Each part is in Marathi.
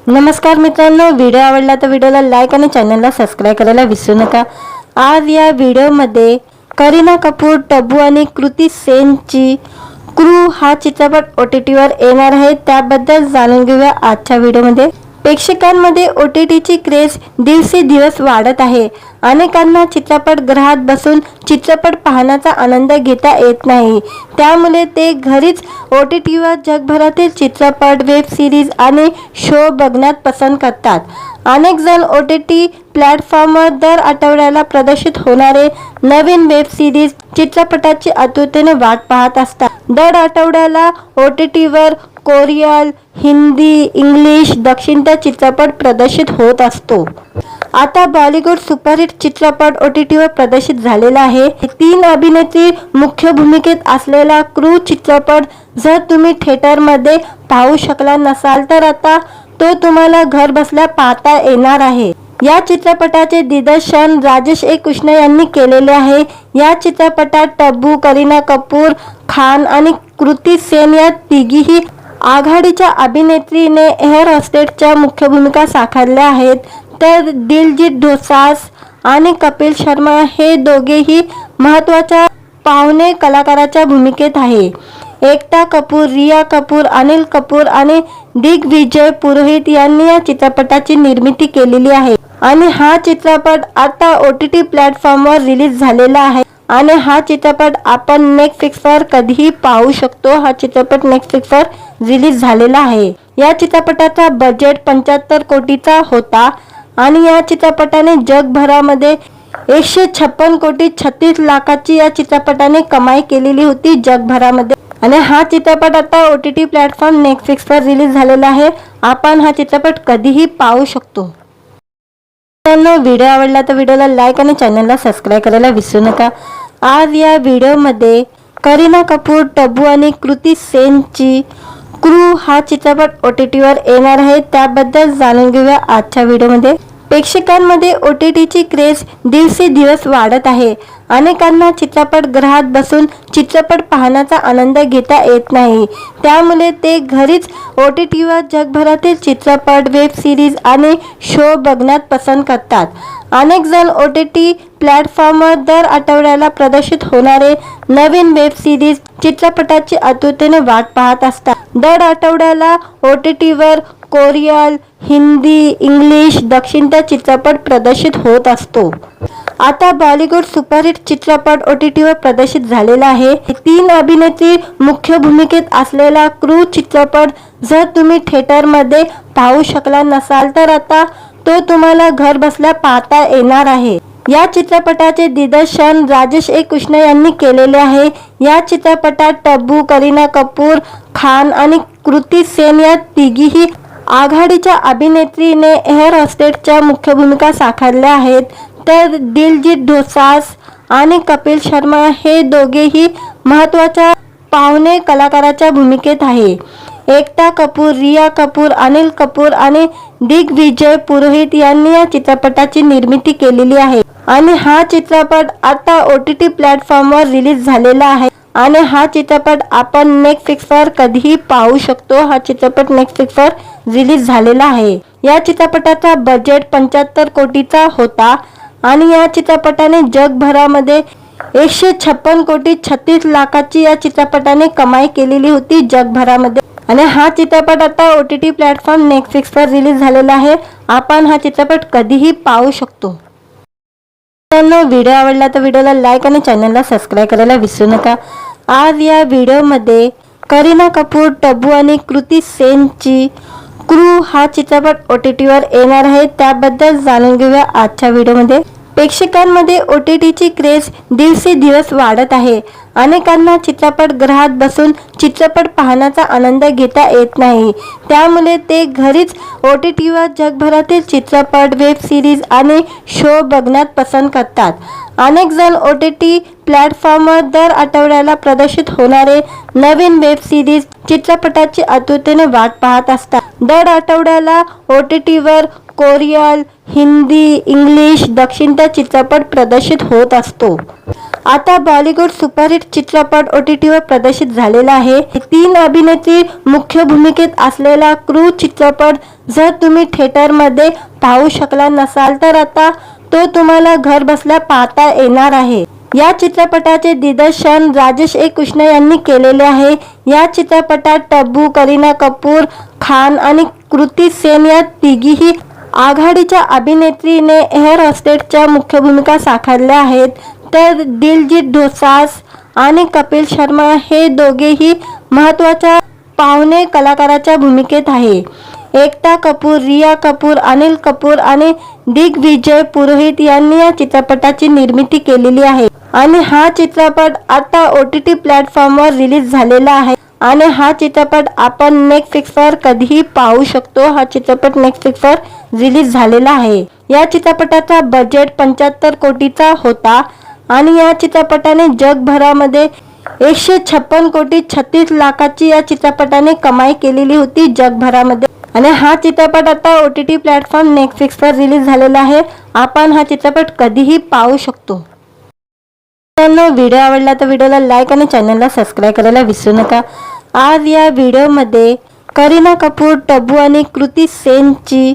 नमस्कार मित्रांनो, व्हिडिओ आवडला तर व्हिडिओला लाईक आणि चॅनलला सबस्क्राईब करायला विसरू नका। आज या व्हिडिओमध्ये करीना कपूर, टब्बू आणि कृती सेनची क्रू हा चित्रपट OTTवर येणार आहे, त्याबद्दल जाणून घेऊया आजच्या व्हिडिओमध्ये। प्रेक्षकांमध्ये OTTची क्रेज दिवसेंदिवस वाढत आहे। अनेकांना चित्रपटगृहात बसून चित्रपट पाहण्याचा आनंद घेता येत नाही, त्यामुळे ते घरीच OTTवर जगभरातील चित्रपट, वेब सिरीज आणि शो बघण्यात पसंत करतात। अनेक जण OTT प्लॅटफॉर्मवर दर आठवड्याला प्रदर्शित होणारे नवीन वेब सिरीज, चित्रपटाची आतुरतेने वाट पाहत असतात। दर आठवड्याला OTTवर कोरियन, हिंदी, इंग्लिश, दक्षिणता चित्रपट प्रदर्शित होत असतो। आता बॉलिवूड सुपरहिट चित्रपट OTTवर प्रदर्शित झालेला आहे। 3 अभिनेत्री मुख्य भूमिकेत असलेला क्रू चित्रपट जर तुम्ही थिएटरमध्ये पाहू शकला नसाल तर आता तो तुम्हाला घर बसल्या पाहता येणार आहे। या चित्रपटाचे दिग्दर्शन राजेश कृष्ण यांनी केलेले आहे। या चित्रपटात टब्बू, करीना कपूर खान आणि कृती सेन या तिघीही आघाडीच्या अभिनेत्रीने एअर होस्टेसच्या मुख्य भूमिका साकारल्या आहेत, तर दिलजीत दोसांझ आणि कपिल शर्मा हे दोघेही महत्त्वाच्या पाहुणे कलाकाराच्या भूमिकेत आहे। एकता कपूर, रिया कपूर, अनिल कपूर आणि दिग्विजय पुरोहित यांनी या चित्रपटाची निर्मिती केलेली आहे आणि हा चित्रपट आता OTT प्लॅटफॉर्मवर रिलीज झालेला आहे आणि हा चित्रपट आपण नेटफ्लिक्सवर कधीही पाहू शकतो। हा चित्रपट नेटफ्लिक्सवर रिलीज झालेला आहे। या चित्रपटाचा बजेट 75 कोटीचा होता आणि या चित्रपटाने जगभरामध्ये 156 कोटी 36 लाखाची या चित्रपटाने कमाई केलेली होती जगभरामध्ये आणि हा चित्रपट आता OTT प्लॅटफॉर्म नेटफ्लिक्सवर रिलीज झालेला आहे। आपण हा चित्रपट कधीही पाहू शकतो। व्हिडिओ आवडला तर व्हिडिओला लाईक आणि चॅनलला सबस्क्राईब करायला विसरू नका। आज या व्हिडिओमध्ये करीना कपूर, टब्बू आणि कृती सेनची क्रू हा चित्रपट OTTवर येणार आहे, त्याबद्दल जाणून घेऊया आजच्या व्हिडिओमध्ये। प्रेक्षकांमध्ये OTTची क्रेज दिवसेंदिवस वाढत आहे। अनेकांना चित्रपटगृहात बसून चित्रपट पाहण्याचा आनंद घेता येत नाही, त्यामुळे ते घरीच OTTवर जगभरातील चित्रपट, वेब सिरीज आणि शो बघण्यात पसंत करतात। अनेक जण OTT प्लॅटफॉर्मवर दर आठवड्याला प्रदर्शित होणारे नवीन वेब सिरीज, चित्रपटाची आतुरतेने वाट पाहत असतात। दर आठवड्याला OTTवर कोरियन, हिंदी, इंग्लिश, दक्षिणता चित्रपट प्रदर्शित होत असतो। आता बॉलिवूड सुपरहिट चित्रपट OTTवर प्रदर्शित झालेला आहे। 3 अभिनेत्री मुख्य भूमिकेत असलेला क्रू चित्रपट जर तुम्ही थिएटरमध्ये पाहू शकला नसाल तर आता तो तुम्हाला घर बसल्या पाहता येणार आहे। या चित्रपटाचे दिग्दर्शन राजेश कृष्ण यांनी केलेले आहे। या चित्रपटात टब्बू, करीना कपूर खान आणि कृती सेन या तिघीही आघाडीच्या अभिनेत्रीने एअर होस्टेसच्या मुख्य भूमिका साकारल्या आहेत, तर दिलजीत दोसांझ आणि कपिल शर्मा हे दोघेही महत्त्वाच्या पाहुणे कलाकाराच्या भूमिकेत आहे। एकता कपूर, रिया कपूर, अनिल कपूर आणि दिग्विजय पुरोहित यांनी या चित्रपटाची निर्मिती केलेली आहे आणि हा चित्रपट आता OTT प्लॅटफॉर्मवर रिलीज झालेला आहे आणि हा चित्रपट आपण नेटफ्लिक्सवर कधीही पाहू शकतो। हा चित्रपट नेटफ्लिक्सवर रिलीज झालेला आहे। या चित्रपटाचा बजेट 75 कोटीचा होता आणि या चित्रपटाने जगभरामध्ये 156 कोटी 36 लाखाची या चित्रपटाने कमाई केलेली होती जगभरामध्ये आणि हा चित्रपट आता OTT प्लॅटफॉर्म नेटफ्लिक्सवर रिलीज झालेला आहे। आपण हा चित्रपट कधीही पाहू शकतो। व्हिडिओ आवडला तर व्हिडिओला लाईक आणि चॅनलला सबस्क्राईब करायला विसरू नका। आज या व्हिडिओमध्ये करीना कपूर, टब्बू आणि कृती सेनची क्रू हा चित्रपट OTTवर येणार आहे, त्याबद्दल जाणून घेऊया आजच्या व्हिडिओमध्ये। प्रेक्षकांमध्ये OTTची क्रेज दिवसेंदिवस वाढत आहे। अनेकांना चित्रपटगृहात बसून चित्रपट पाहण्याचा आनंद घेता येत नाही, त्यामुळे ते घरीच OTTवर जगभरातील चित्रपट, वेब सिरीज आणि शो बघण्यात पसंत करतात। अनेक जण OTT प्लॅटफॉर्मवर दर आठवड्याला प्रदर्शित होणारे नवीन वेब सिरीज, चित्रपटाची आतुरतेने वाट पाहत असतात। दर आठवड्याला OTTवर कोरियन, हिंदी, इंग्लिश, दक्षिणता चित्रपट प्रदर्शित होत असतो। आता बॉलिवूड सुपरहिट चित्रपट OTT वर प्रदर्शित झालेला आहे. 3 अभिनेत्री मुख्य भूमिकेत असलेला क्रू चित्रपट जर तुम्ही थिएटरमध्ये पाहू शकला नसाल तर आता तो तुम्हाला घर बसल्या पाहता येणार आहे. या चित्रपटाचे दिग्दर्शन राजेश कृष्ण यांनी केलेले आहे. या चित्रपटात तब्बू, करीना कपूर खान आणि कृती सेन या तिघीही आघाडीच्या अभिनेत्रीने एअर होस्टेसच्या मुख्य भूमिका साकारल्या आहेत. तर दिलजीत दोसांझ आणि कपिल शर्मा हे दोघेही महत्त्वाच्या पाहुणे कलाकाराच्या भूमिकेत आहे. एकता कपूर, रिया कपूर, अनिल कपूर आणि दिग्विजय पुरोहित यांनी या चित्रपटाची निर्मिती केलेली आहे आणि हा चित्रपट आता OTT प्लॅटफॉर्मवर रिलीज झालेला आहे आणि हा चित्रपट आपण नेटफ्लिक्सवर कधीही पाहू शकतो. हा चित्रपट नेटफ्लिक्सवर रिलीज झालेला आहे. या चित्रपटाचा बजेट 75 कोटीचा होता आणि या चित्रपटाने जगभरामध्ये 156 कोटी 36 लाखाची या चित्रपटाने कमाई केलेली होती जगभरामध्ये. आणि हा चित्रपट आता OTT प्लॅटफॉर्म नेटफ्लिक्सवर रिलीज झालेला आहे. आपण हा चित्रपट कधीही पाहू शकतो. व्हिडिओ आवडला तर व्हिडिओला लाईक आणि चॅनलला सबस्क्राईब करायला विसरू नका. आज या व्हिडिओमध्ये करीना कपूर, तब्बू आणि कृती सेनची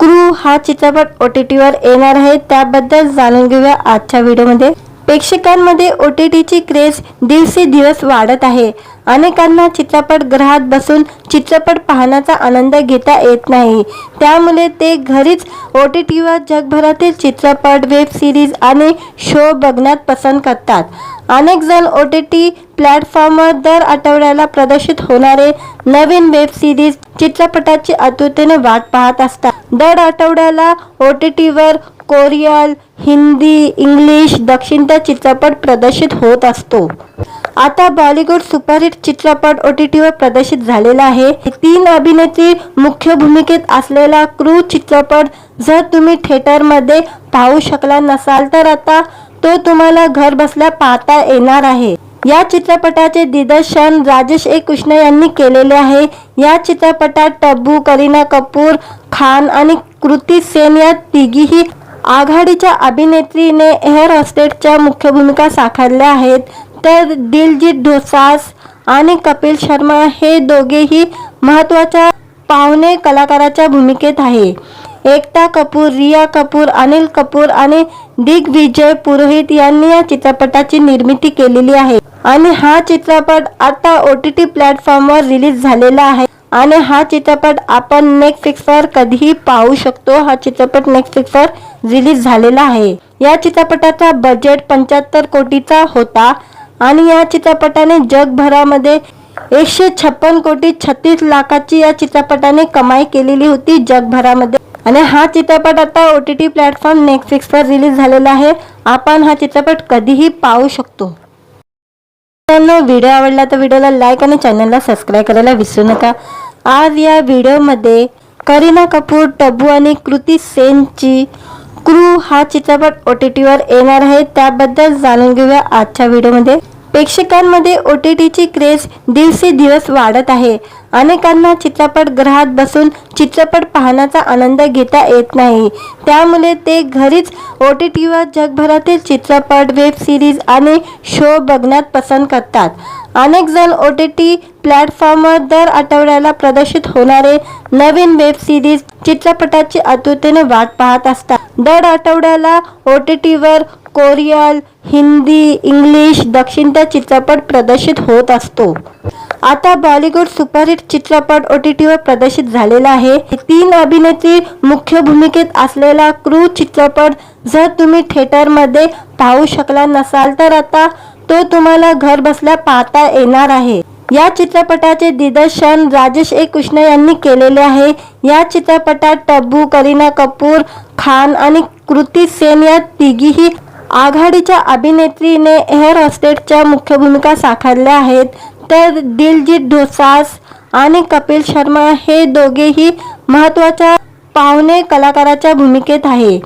क्रू हा चित्रपट OTT वर येणार आहे. त्याबद्दल जाणून घेऊया आजच्या व्हिडिओमध्ये. प्रेक्षकांमध्ये OTTची क्रेज दिवसेंदिवस वाढत आहे. अनेकांना चित्रपटगृहात बसून चित्रपट पाहण्याचा आनंद घेता येत नाही. त्यामुळे ते घरीच OTTवर जगभरातील चित्रपट, वेब सिरीज आणि शो बघण्यात पसंत करतात. अनेक जण OTT प्लॅटफॉर्मवर दर आठवड्याला प्रदर्शित होणारे नवीन वेब सिरीज, चित्रपटाची आतुरतेने वाट पाहत असतात. दर आठवड्याला OTTवर कोरियन, हिंदी, इंग्लिश, दक्षिणचा चित्रपट प्रदर्शित होत असतो. आता बॉलिवूड सुपरहिट चित्रपट OTT वर प्रदर्शित झालेला आहे. 3 अभिनेत्री मुख्य भूमिकेत असलेला क्रू चित्रपट जर तुम्ही थिएटरमध्ये पाहू शकला नसाल तर आता तो तुम्हाला घर बसल्या पाहता येणार आहे. या चित्रपटाचे दिग्दर्शन राजेश कृष्ण यांनी केलेले आहे. या चित्रपटात तब्बू, करीना कपूर खान आणि कृती सेन या तिघीही आघाडीच्या अभिनेत्रीने एअर होस्टेसच्या मुख्य भूमिका साकारल्या आहेत. तर दिलजीत दोसांझ आणि कपिल शर्मा हे दोघेही महत्त्वाच्या पाहुणे कलाकाराच्या भूमिकेत आहे. एकता कपूर, रिया कपूर, अनिल कपूर आणि दिग्विजय पुरोहित यांनी या चित्रपटाची निर्मिती केलेली आहे आणि हा चित्रपट आता OTT प्लॅटफॉर्मवर रिलीज झालेला आहे आणि हा चित्रपट आपण नेटफ्लिक्सवर कधीही पाहू शकतो. हा चित्रपट नेटफ्लिक्सवर रिलीज झालेला आहे. या चित्रपटाचा बजेट 75 कोटीचा होता आणि या चित्रपटाने जगभरामध्ये 156 कोटी 36 लाखाची या चित्रपटाने कमाई केलेली होती जगभरामध्ये. आणि हा चित्रपट आता OTT प्लॅटफॉर्म नेटफ्लिक्सवर रिलीज झालेला आहे. आपण हा चित्रपट कधीही पाहू शकतो. व्हिडिओ आवडला तर व्हिडिओला लाईक आणि चॅनलला सबस्क्राईब करायला विसरू नका. आज या व्हिडिओमध्ये करीना कपूर, तब्बू आणि कृती सेनची क्रू हा चित्रपट OTT वर येणार आहे. त्याबद्दल जाणून घेऊया आजच्या व्हिडिओमध्ये. प्रेक्षकांमध्ये OTTची क्रेज दिवसेंदिवस वाढत आहे. अनेकांना चित्रपटगृहात बसून चित्रपट पाहण्याचा आनंद घेता येत नाही. त्यामुळे ते घरीच OTTवर जगभरातील चित्रपट, वेब सिरीज आणि शो बघण्यात पसंत करतात. अनेक जण OTT प्लॅटफॉर्मवर दर आठवड्याला प्रदर्शित होणारे नवीन वेब सिरीज, चित्रपटाची आतुरतेने वाट पाहत असतात. दर आठवड्याला OTTवर कोरियन, हिंदी, इंग्लिश, दक्षिणचा चित्रपट प्रदर्शित होत असतो. आता बॉलिवूड सुपरहिट चित्रपट OTT वर प्रदर्शित झालेला आहे. 3 अभिनेत्री मुख्य भूमिकेत असलेला क्रू चित्रपट जर तुम्ही थिएटरमध्ये पाहू शकला नसाल तर आता तो तुम्हाला घर बसल्या पाहता येणार आहे. या चित्रपटाचे दिग्दर्शन राजेश कृष्ण यांनी केलेले आहे. या चित्रपटात तब्बू, करीना कपूर खान आणि कृती सेन या तिघीही आघाडीच्या अभिनेत्रीने एअर होस्टेसच्या मुख्य भूमिका साकारल्या आहेत. तर दिलजीत दोसांझ आणि कपिल शर्मा हे दोघेही महत्त्वाच्या पाहुणे कलाकाराच्या भूमिकेत आहे.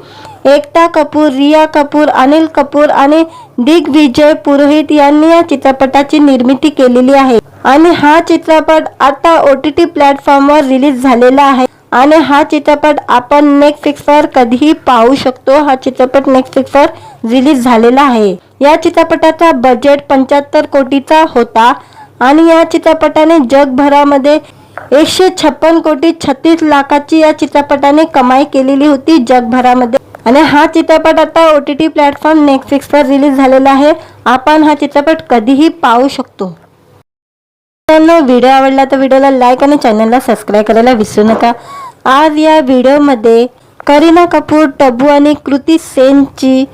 एकता कपूर, रिया कपूर, अनिल कपूर आणि दिग्विजय पुरोहित यांनी या चित्रपटाची निर्मिती केलेली आहे आणि हा चित्रपट आता OTT प्लॅटफॉर्मवर रिलीज झालेला आहे आणि हा चित्रपट आपण नेटफ्लिक्सवर कधीही पाहू शकतो. हा चित्रपट नेटफ्लिक्सवर रिलीज झालेला आहे. या चित्रपटाचा बजेट 75 कोटीचा होता आणि या चित्रपटाने जगभरामध्ये 156 कोटी 36 लाखाची या चित्रपटाने कमाई केलेली होती जगभरामध्ये। आणि हा चित्रपट आता OTT प्लॅटफॉर्म नेटफ्लिक्सवर रिलीज झालेला आहे। आपण हा चित्रपट कधीही पाहू शकतो। मित्रांनो, व्हिडिओ आवडला तर व्हिडिओला लाईक आणि चॅनलला सबस्क्राईब करायला विसरू नका। आज या व्हिडिओमध्ये करीना कपूर, टब्बू आणि कृती सेनची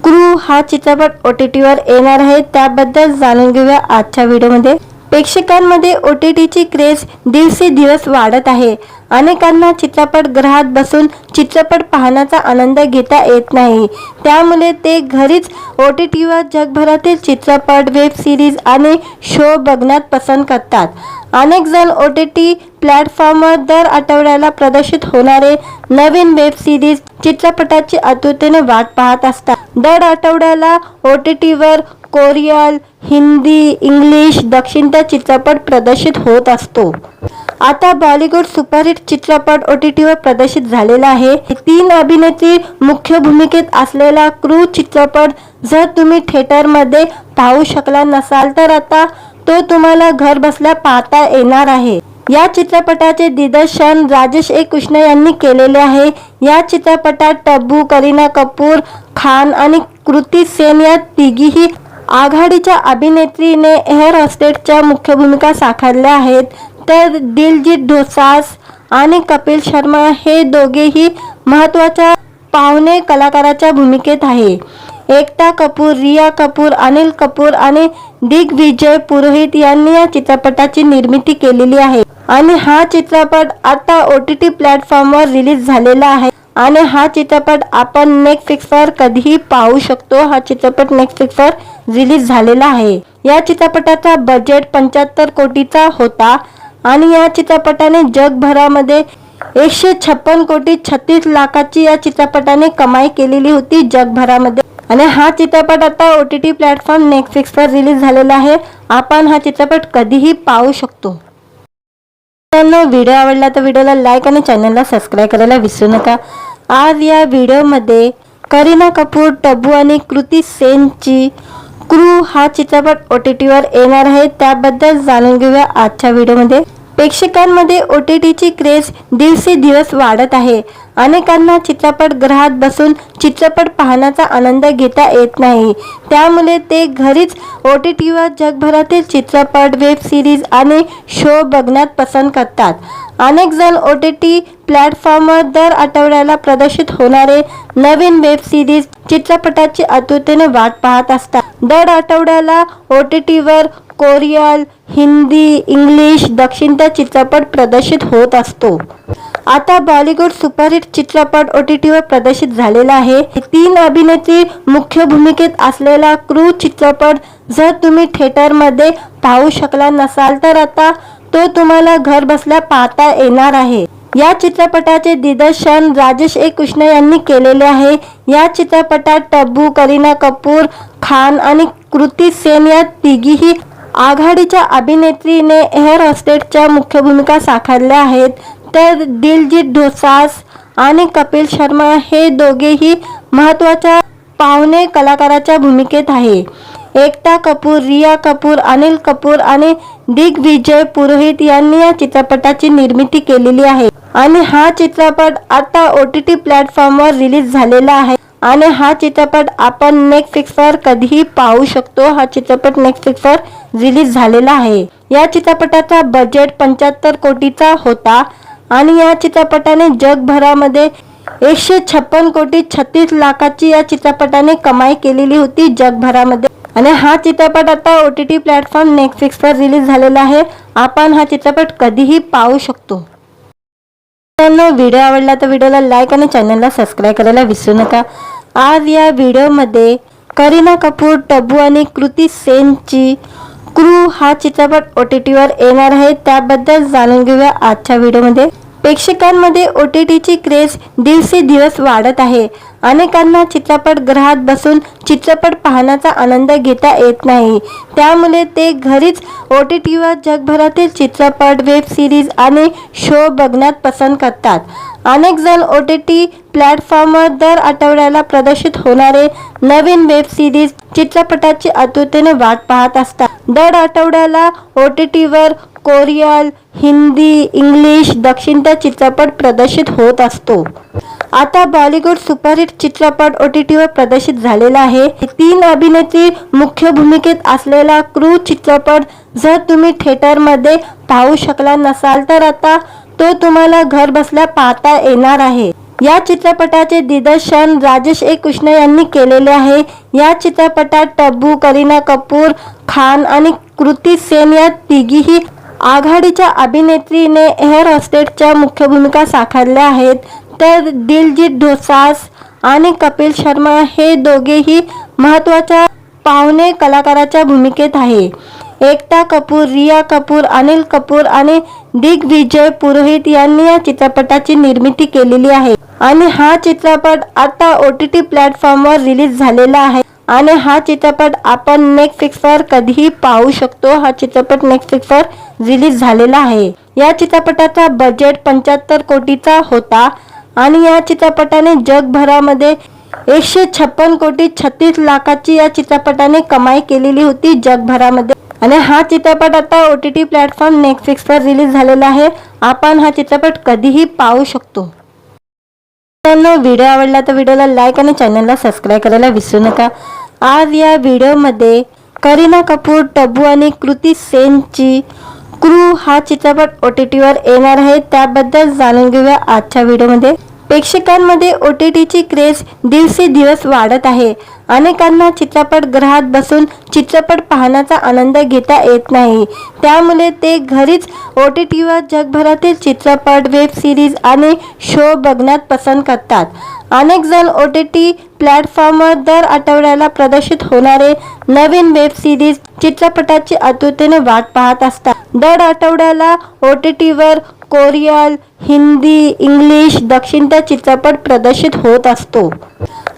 क्रू हा चित्रपट OTTवर येणार आहे, त्याबद्दल जाणून घेऊया आजच्या व्हिडिओमध्ये। प्रेक्षकांमध्ये OTTची क्रेज दिवसेंदिवस वाढत आहे। अनेकांना चित्रपटगृहात बसून चित्रपट पाहण्याचा आनंद घेता येत नाही, त्यामुळे ते घरीच OTTवर जगभरातील चित्रपट, वेब सिरीज आणि शो बघण्यात पसंत करतात। अनेक जण OTT प्लॅटफॉर्मवर दर आठवड्याला प्रदर्शित होणारे नवीन वेब सिरीज, चित्रपटाची आतुरतेने वाट पाहत असतात। दर आठवड्याला OTTवर कोरियन, हिंदी, इंग्लिश, दक्षिणचा चित्रपट प्रदर्शित होत असतो। आता बॉलिवूड सुपरहिट चित्रपट OTTवर प्रदर्शित झालेला आहे। 3 अभिनेत्री मुख्य भूमिकेत असलेला क्रू चित्रपट जर तुम्ही थिएटरमध्ये पाहू शकला नसाल तर आता तो तुम्हाला घर बसल्या पाहता येणार आहे। या चित्रपटाचे दिग्दर्शन राजेश कृष्ण यांनी केलेले आहे। या चित्रपटात टब्बू, करीना कपूर खान आणि कृती सेन या तिघीही आघाडीच्या अभिनेत्रीने एअर होस्टेसच्या मुख्य भूमिका साकारल्या आहेत, तर दिलजीत दोसांझ आणि कपिल शर्मा हे दोघेही महत्त्वाच्या पाहुणे कलाकाराच्या भूमिकेत आहे। एकता कपूर, रिया कपूर, अनिल कपूर आणि दिग्विजय पुरोहित यांनी या चित्रपटाची निर्मिती केलेली आहे आणि हा चित्रपट आता OTT प्लॅटफॉर्मवर रिलीज झालेला आहे आणि हा चित्रपट आपण नेटफ्लिक्सवर कधीही पाहू शकतो। हा चित्रपट नेटफ्लिक्सवर रिलीज झालेला आहे। या चित्रपटाचा बजेट 75 कोटीचा होता आणि या चित्रपटाने जगभरामध्ये 156 कोटी 36 लाखाची या चित्रपटाने कमाई केलेली होती जगभरामध्ये। आणि हा चित्रपट आता OTT प्लॅटफॉर्म नेटफ्लिक्सवर रिलीज झालेला आहे। आपण हा चित्रपट कधीही पाहू शकतो। मित्रांनो, व्हिडिओ आवडला तर व्हिडिओला लाईक आणि चॅनलला सबस्क्राईब करायला विसरू नका। आज या व्हिडिओमध्ये करीना कपूर, टब्बू आणि कृती सेनची क्रू हा चित्रपट OTTवर येणार आहे, त्याबद्दल जाणून घेऊया आजच्या व्हिडिओमध्ये। प्रेक्षकांमध्ये OTTची क्रेज दिवसेंदिवस वाढत आहे। अनेकांना चित्रपटगृहात बसून चित्रपट पाहण्याचा आनंद घेता येत नाही, त्यामुळे ते घरीच OTTवर जगभरातील चित्रपट, वेब सिरीज आणि शो बघण्यात पसंत करतात। अनेक जण OTT प्लॅटफॉर्मवर दर आठवड्याला प्रदर्शित होणारे नवीन वेब सिरीज, चित्रपटाची आतुरतेने वाट पाहत असतात। दर आठवड्याला OTTवर कोरियन, हिंदी, इंग्लिश, दक्षिणचा चित्रपट प्रदर्शित होत असतो। आता बॉलिवूड सुपरहिट चित्रपट OTTवर प्रदर्शित झालेला आहे। 3 अभिनेत्री मुख्य भूमिकेत असलेला क्रू चित्रपट जर तुम्ही थिएटरमध्ये पाहू शकला नसाल तर आता तो तुम्हाला घर बसल्या पाहता येणार आहे। या चित्रपटाचे दिग्दर्शन राजेश कृष्ण यांनी केलेले आहे। या चित्रपटात टब्बू, करीना कपूर खान आणि कृती सेन या तिघीही आघाडीच्या अभिनेत्रीने एअर होस्टेसच्या मुख्य भूमिका साकारल्या आहेत, तर दिलजीत दोसांझ आणि कपिल शर्मा हे दोघेही महत्त्वाच्या पाहुणे कलाकाराच्या भूमिकेत आहे। एकता कपूर, रिया कपूर, अनिल कपूर आणि दिग्विजय पुरोहित यांनी या चित्रपटाची निर्मिती केलेली आहे आणि हा चित्रपट आता OTT प्लॅटफॉर्मवर रिलीज झालेला आहे आणि हा चित्रपट आपण नेटफ्लिक्सवर कधीही पाहू शकतो। हा चित्रपट नेटफ्लिक्सवर रिलीज झालेला आहे। या चित्रपटाचा बजेट 75 कोटीचा होता आणि या चित्रपटाने जगभरामध्ये 156 कोटी 36 लाखाची या चित्रपटाने कमाई केलेली होती जगभरामध्ये। आणि हा चित्रपट आता OTT प्लॅटफॉर्म नेटफ्लिक्सवर रिलीज झालेला आहे। आपण हा चित्रपट कधीही पाहू शकतो। मित्रांनो, व्हिडिओ आवडला तर व्हिडिओला लाईक आणि चॅनलला सबस्क्राईब करायला विसरू नका। आज या व्हिडिओमध्ये करीना कपूर, टब्बू आणि कृती सेनची क्रू हा चित्रपट OTTवर येणार आहे, त्याबद्दल जाणून घेऊया आजच्या व्हिडिओमध्ये। प्रेक्षकांमध्ये OTTची क्रेज दिवसेंदिवस वाढत आहे। अनेकांना चित्रपटगृहात बसून चित्रपट पाहण्याचा आनंद घेता येत नाही, त्यामुळे ते घरीच OTTवर जगभरातील चित्रपट, वेब सिरीज आणि शो बघण्यात पसंत करतात. अनेक जण OTT प्लॅटफॉर्मवर दर आठवड्याला प्रदर्शित होणारे नवीन वेब सिरीज, चित्रपटाची आतुरतेने वाट पाहत असतात. दर आठवड्याला OTTवर कोरियन, हिंदी, इंग्लिश, दक्षिणता चित्रपट प्रदर्शित होत असतो. आता बॉलिवूड सुपरहिट चित्रपट OTTवर प्रदर्शित झालेला आहे. 3 अभिनेत्री मुख्य भूमिकेत असलेला क्रू चित्रपट जर तुम्ही थिएटरमध्ये पाहू शकला नसाल तर आता तो तुम्हाला घर बसल्या पाहता येणार आहे. या चित्रपटाचे दिग्दर्शन राजेश कृष्ण यांनी केलेले आहे. या चित्रपटात टब्बू, करीना कपूर खान आणि कृती सेन या तिघीही आघाडीच्या अभिनेत्रीने एअर होस्टेसच्या मुख्य भूमिका साकारल्या आहेत. तर दिलजीत दोसांझ आणि कपिल शर्मा हे दोघेही महत्त्वाच्या पाहुणे कलाकाराच्या भूमिकेत आहे. एकता कपूर, रिया कपूर, अनिल कपूर आणि दिग्विजय पुरोहित यांनी या चित्रपटाची निर्मिती केलेली आहे आणि हा चित्रपट आता OTT प्लॅटफॉर्मवर रिलीज झालेला आहे आणि हा चित्रपट आपण नेटफ्लिक्सवर कधीही पाहू शकतो. हा चित्रपट नेटफ्लिक्सवर रिलीज झालेला आहे. या चित्रपटाचा बजेट 75 कोटीचा होता आणि या चित्रपटाने जगभरामध्ये 156 कोटी 36 लाखाची या चित्रपटाने कमाई केलेली होती जगभरामध्ये. आणि हा चित्रपट आता OTT प्लॅटफॉर्म नेटफ्लिक्सवर रिलीज झालेला आहे. आपण हा चित्रपट कधीही पाहू शकतो. व्हिडिओ आवडला तर व्हिडिओला लाईक आणि चॅनलला सबस्क्राईब करायला विसरू नका. आज या व्हिडिओमध्ये करीना कपूर, टब्बू आणि कृती सेनची क्रू हा चित्रपट OTTवर येणार आहे. त्याबद्दल जाणून घेऊया आजच्या व्हिडिओमध्ये. प्रेक्षकांमध्ये OTTची क्रेज दिवसेंदिवस वाढत आहे. अनेकांना चित्रपटगृहात बसून चित्रपट पाहण्याचा आनंद घेता येत नाही, त्यामुळे ते घरीच OTTवर जगभरातील चित्रपट, वेब सिरीज आणि शो बघण्यात पसंत करतात. अनेक जण OTT प्लॅटफॉर्मवर दर आठवड्याला प्रदर्शित होणारे नवीन वेब सिरीज, चित्रपटाची आतुरतेने वाट पाहत असतात. दर आठवड्याला OTTवर कोरियन, हिंदी, इंग्लिश, दक्षिणता चित्रपट प्रदर्शित होत असतो.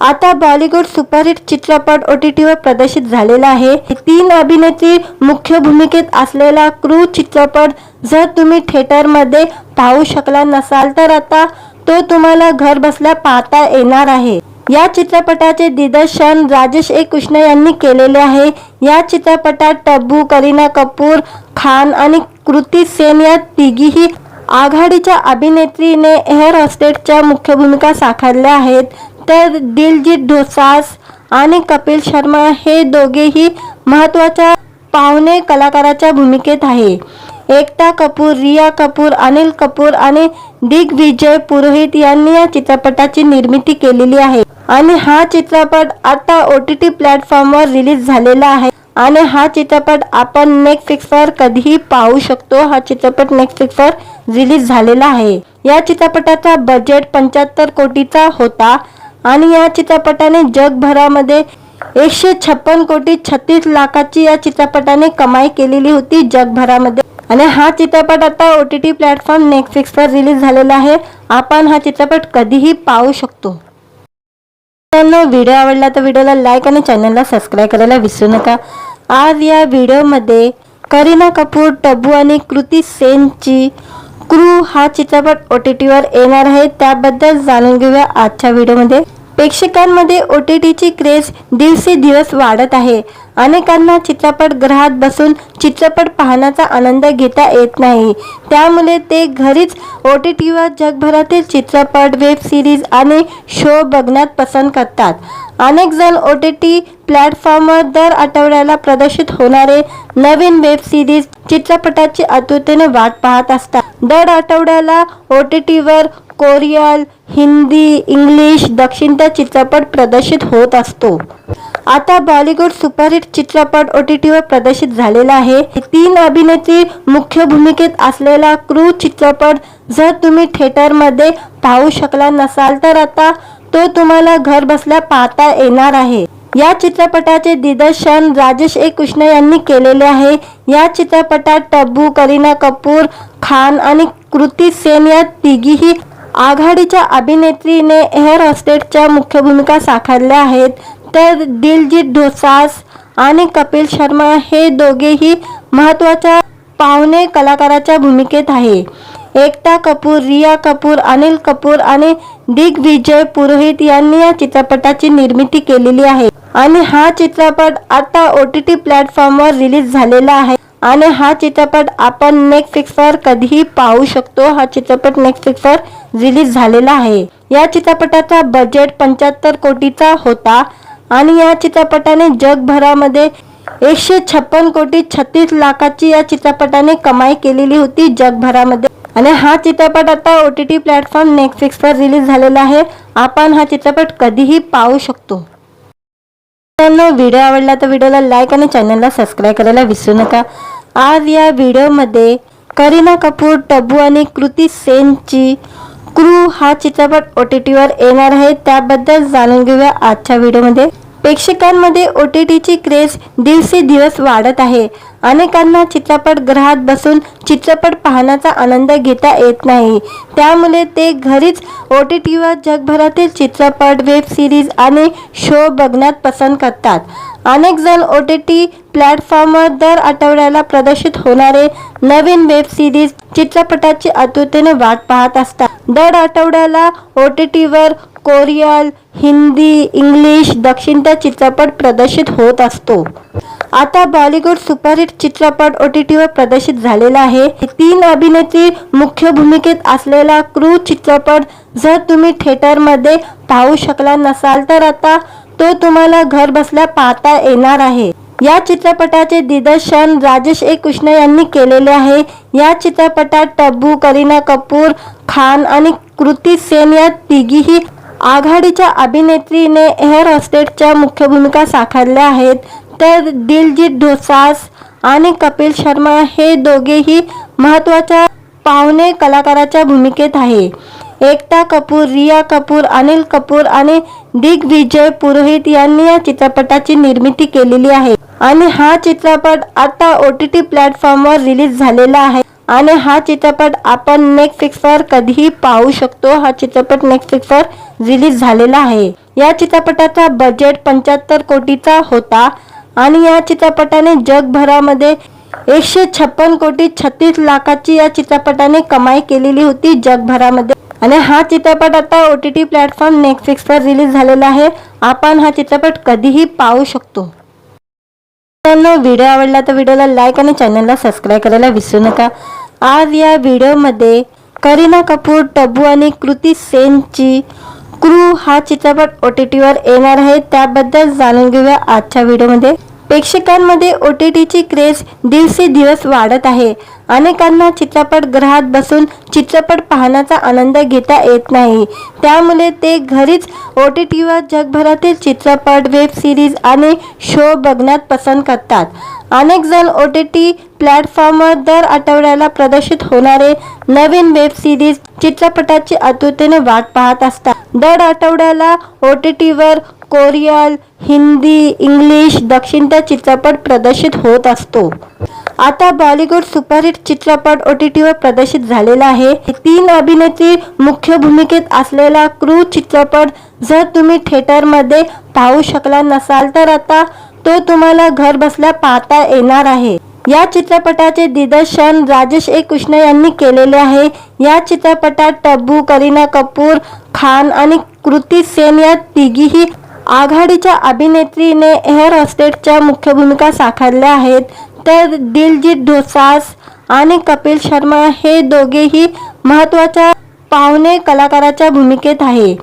आता बॉलिवूड सुपरहिट चित्रपट OTTवर प्रदर्शित झालेला आहे. 3 अभिनेत्री मुख्य भूमिकेत असलेला क्रू चित्रपट जर तुम्ही थिएटरमध्ये पाहू शकला नसाल तर आता तो तुम्हाला घर बसल्या पाहता येणार आहे. या चित्रपटाचे दिग्दर्शन राजेश कृष्ण यांनी केलेले आहे. या चित्रपटात टब्बू, करीना कपूर खान आणि कृती सेन या तिघीही आघाडीच्या अभिनेत्रीने एअर होस्टेसच्या मुख्य भूमिका साकारल्या आहेत. तर दिलजीत दोसांझ आणि कपिल शर्मा हे दोघेही महत्त्वाच्या पाहुणे कलाकाराच्या भूमिकेत आहे. एकता कपूर, रिया कपूर, अनिल कपूर आणि दिग्विजय पुरोहित यांनी या चित्रपटाची निर्मिती केलेली आहे आणि हा चित्रपट आता OTT प्लॅटफॉर्मवर रिलीज झालेला आहे आणि हा चित्रपट आपण नेटफ्लिक्सवर कधीही पाहू शकतो. हा चित्रपट नेटफ्लिक्सवर रिलीज झालेला आहे. या चित्रपटाचा बजेट 75 कोटीचा होता आणि या चित्रपटाने जगभरामध्ये 156 कोटी 36 लाखाची या चित्रपटाने कमाई केलेली होती जगभरामध्ये. आणि हा चित्रपट आता OTT प्लॅटफॉर्म नेटफ्लिक्सवर रिलीज झालेला आहे. आपण हा चित्रपट कधीही पाहू शकतो. व्हिडिओ आवडला तर व्हिडिओला लाईक आणि चॅनलला सबस्क्राईब करायला विसरू नका. आज या व्हिडिओमध्ये करीना कपूर, टब्बू आणि कृती सेनची क्रू हा चित्रपट OTTवर येणार आहे. त्याबद्दल जाणून घेऊया आजच्या व्हिडिओमध्ये. प्रेक्षकांमध्ये OTTची क्रेज दिवसेंदिवस वाढत आहे. अनेकांना चित्रपटगृहात बसून चित्रपट पाहण्याचा आनंद घेता येत नाही, त्यामुळे ते घरीच OTTवर जगभरातील चित्रपट, वेब सिरीज आणि शो बघण्यात पसंत करतात. अनेक जण OTT प्लॅटफॉर्मवर दर आठवड्याला प्रदर्शित होणारे नवीन वेब सिरीज, चित्रपटाची आतुरतेने वाट पाहत असतात. दर आठवड्याला OTTवर कोरियन, हिंदी, इंग्लिश, दक्षिणता चित्रपट प्रदर्शित होत असतो. आता बॉलिवूड सुपरहिट चित्रपट OTTवर प्रदर्शित झालेला आहे. 3 अभिनेत्री मुख्य भूमिकेत असलेला क्रू चित्रपट जर तुम्ही थिएटरमध्ये पाहू शकला नसाल तर आता तो तुम्हाला घर बसल्या पाहता येणार आहे. या चित्रपटाचे दिग्दर्शन राजेश कृष्ण यांनी केलेले आहे. या चित्रपटात टब्बू, करीना कपूर खान आणि कृती सेन या तिघीही आघाडीच्या अभिनेत्रीने एअर होस्टेसच्या मुख्य भूमिका साकारल्या आहेत. तर दिलजीत दोसांझ आणि कपिल शर्मा हे दोघेही महत्त्वाच्या पाहुणे कलाकाराच्या भूमिकेत आहे. एकता कपूर, रिया कपूर, अनिल कपूर आणि दिग्विजय पुरोहित यांनी या चित्रपटाची निर्मिती केलेली आहे आणि हा चित्रपट आता OTT प्लॅटफॉर्मवर रिलीज झालेला आहे आणि हा चित्रपट आपण नेटफ्लिक्सवर कधीही पाहू शकतो. हा चित्रपट नेटफ्लिक्सवर रिलीज झालेला आहे. या चित्रपटाचा बजेट 75 कोटीचा होता आणि या चित्रपटाने जगभरामध्ये 156 कोटी 36 लाखाची या चित्रपटाने कमाई केलेली होती जगभरामध्ये आणि हा चित्रपट आता OTT प्लॅटफॉर्म नेटफ्लिक्सवर रिलीज झालेला आहे. आपण हा चित्रपट कधीही पाहू शकतो. व्हिडिओ आवडला तर व्हिडिओला लाईक आणि चॅनलला सबस्क्राईब करायला विसरू नका. आज या व्हिडिओमध्ये करीना कपूर, टब्बू आणि कृती सेनची क्रू हा चित्रपट OTTवर येणार आहे. त्याबद्दल जाणून घेऊया आजच्या व्हिडिओमध्ये. प्रेक्षकांमध्ये OTTची क्रेज दिवसेंदिवस वाढत आहे. अनेकांना चित्रपटगृहात बसून चित्रपट पाहण्याचा आनंद घेता येत नाही. त्यामुळे ते घरीच OTTवर जगभरातील चित्रपट, वेब सिरीज आणि शो बघण्यात पसंत करतात. अनेक जण OTT प्लॅटफॉर्मवर दर आठवड्याला प्रदर्शित होणारे नवीन वेब सिरीज, चित्रपटाची आतुरतेने वाट पाहत असतात. दर आठवड्याला OTTवर कोरियन, हिंदी, इंग्लिश, दक्षिणचा चित्रपट प्रदर्शित होत असतो. आता बॉलिवूड सुपरहिट चित्रपट OTTवर प्रदर्शित झालेला आहे. 3 अभिनेत्री मुख्य भूमिकेत असलेला क्रू चित्रपट जर तुम्ही थिएटरमध्ये पाहू शकला नसाल तर आता तो तुम्हाला घर बसल्या पाहता येणार आहे. या चित्रपटाचे दिग्दर्शन राजेश कृष्ण यांनी केलेले आहे. या चित्रपटात टब्बू, करीना कपूर खान आणि कृती सेन या तिघीही आघाडीच्या अभिनेत्रीने एअर होस्टेसच्या मुख्य भूमिका साकारल्या आहेत. तर दिलजीत दोसांझ आणि कपिल शर्मा हे दोघेही महत्त्वाच्या पाहुणे कलाकाराच्या भूमिकेत आहे. एकता कपूर, रिया कपूर, अनिल कपूर आणि दिग्विजय पुरोहित यांनी या चित्रपटाची निर्मिती केलेली आहे आणि हा चित्रपट आता OTT प्लॅटफॉर्मवर रिलीज झालेला आहे आणि हा चित्रपट आपण नेटफ्लिक्सवर कधीही पाहू शकतो. हा चित्रपट नेटफ्लिक्सवर रिलीज झालेला आहे. या चित्रपटाचा बजेट 75 कोटीचा होता आणि या चित्रपटाने जगभरामध्ये 156 कोटी 36 लाखाची या चित्रपटाने कमाई केलेली होती जगभरामध्ये आणि हा चित्रपट आता OTT प्लॅटफॉर्म नेटफ्लिक्सवर रिलीज झालेला आहे. आपण हा चित्रपट कधीही पाहू शकतो. व्हिडिओ आवडला तर व्हिडिओला लाईक आणि चॅनलला सबस्क्राईब करायला विसरू नका. आज या व्हिडिओमध्ये करीना कपूर, टब्बू आणि कृती सेनची क्रू हा चित्रपट OTTवर येणार आहे. त्याबद्दल जाणून घेऊया आजच्या व्हिडिओमध्ये. प्रेक्षकांमध्ये OTTची क्रेज दिवसेंदिवस वाढत आहे. अनेकांना चित्रपटगृहात बसून चित्रपट पाहण्याचा आनंद घेता येत नाही. त्यामुळे ते घरीच OTTवर जगभरातील चित्रपट, वेब सिरीज आणि शो बघण्यात पसंत करतात. अनेक जण OTT प्लॅटफॉर्मवर दर आठवड्याला प्रदर्शित होणारे नवीन वेब सिरीज, चित्रपटाची आतुरतेने वाट पाहत असतात. दर आठवड्याला OTTवर कोरियन, हिंदी, इंग्लिश, दक्षिणचा चित्रपट प्रदर्शित होत असतो. आता बॉलिवूड सुपरहिट चित्रपट OTTवर प्रदर्शित झालेला आहे. 3 अभिनेत्री मुख्य भूमिकेत असलेला क्रू चित्रपट जर तुम्ही थिएटरमध्ये पाहू शकला नसाल तर आता तो तुम्हाला घर बसल्या पाहता येणार आहे. या चित्रपटाचे दिग्दर्शन राजेश कृष्ण यांनी केलेले आहे. या चित्रपटात टब्बू, करीना कपूर खान आणि कृती सेन या तिघीही आघाडीच्या अभिनेत्रीने एअर होस्टेसच्या मुख्य भूमिका साकारल्या आहेत. तर दिलजीत दोसांझ आणि कपिल शर्मा हे दोघेही महत्त्वाच्या पाहुणे कलाकाराच्या भूमिकेत आहे.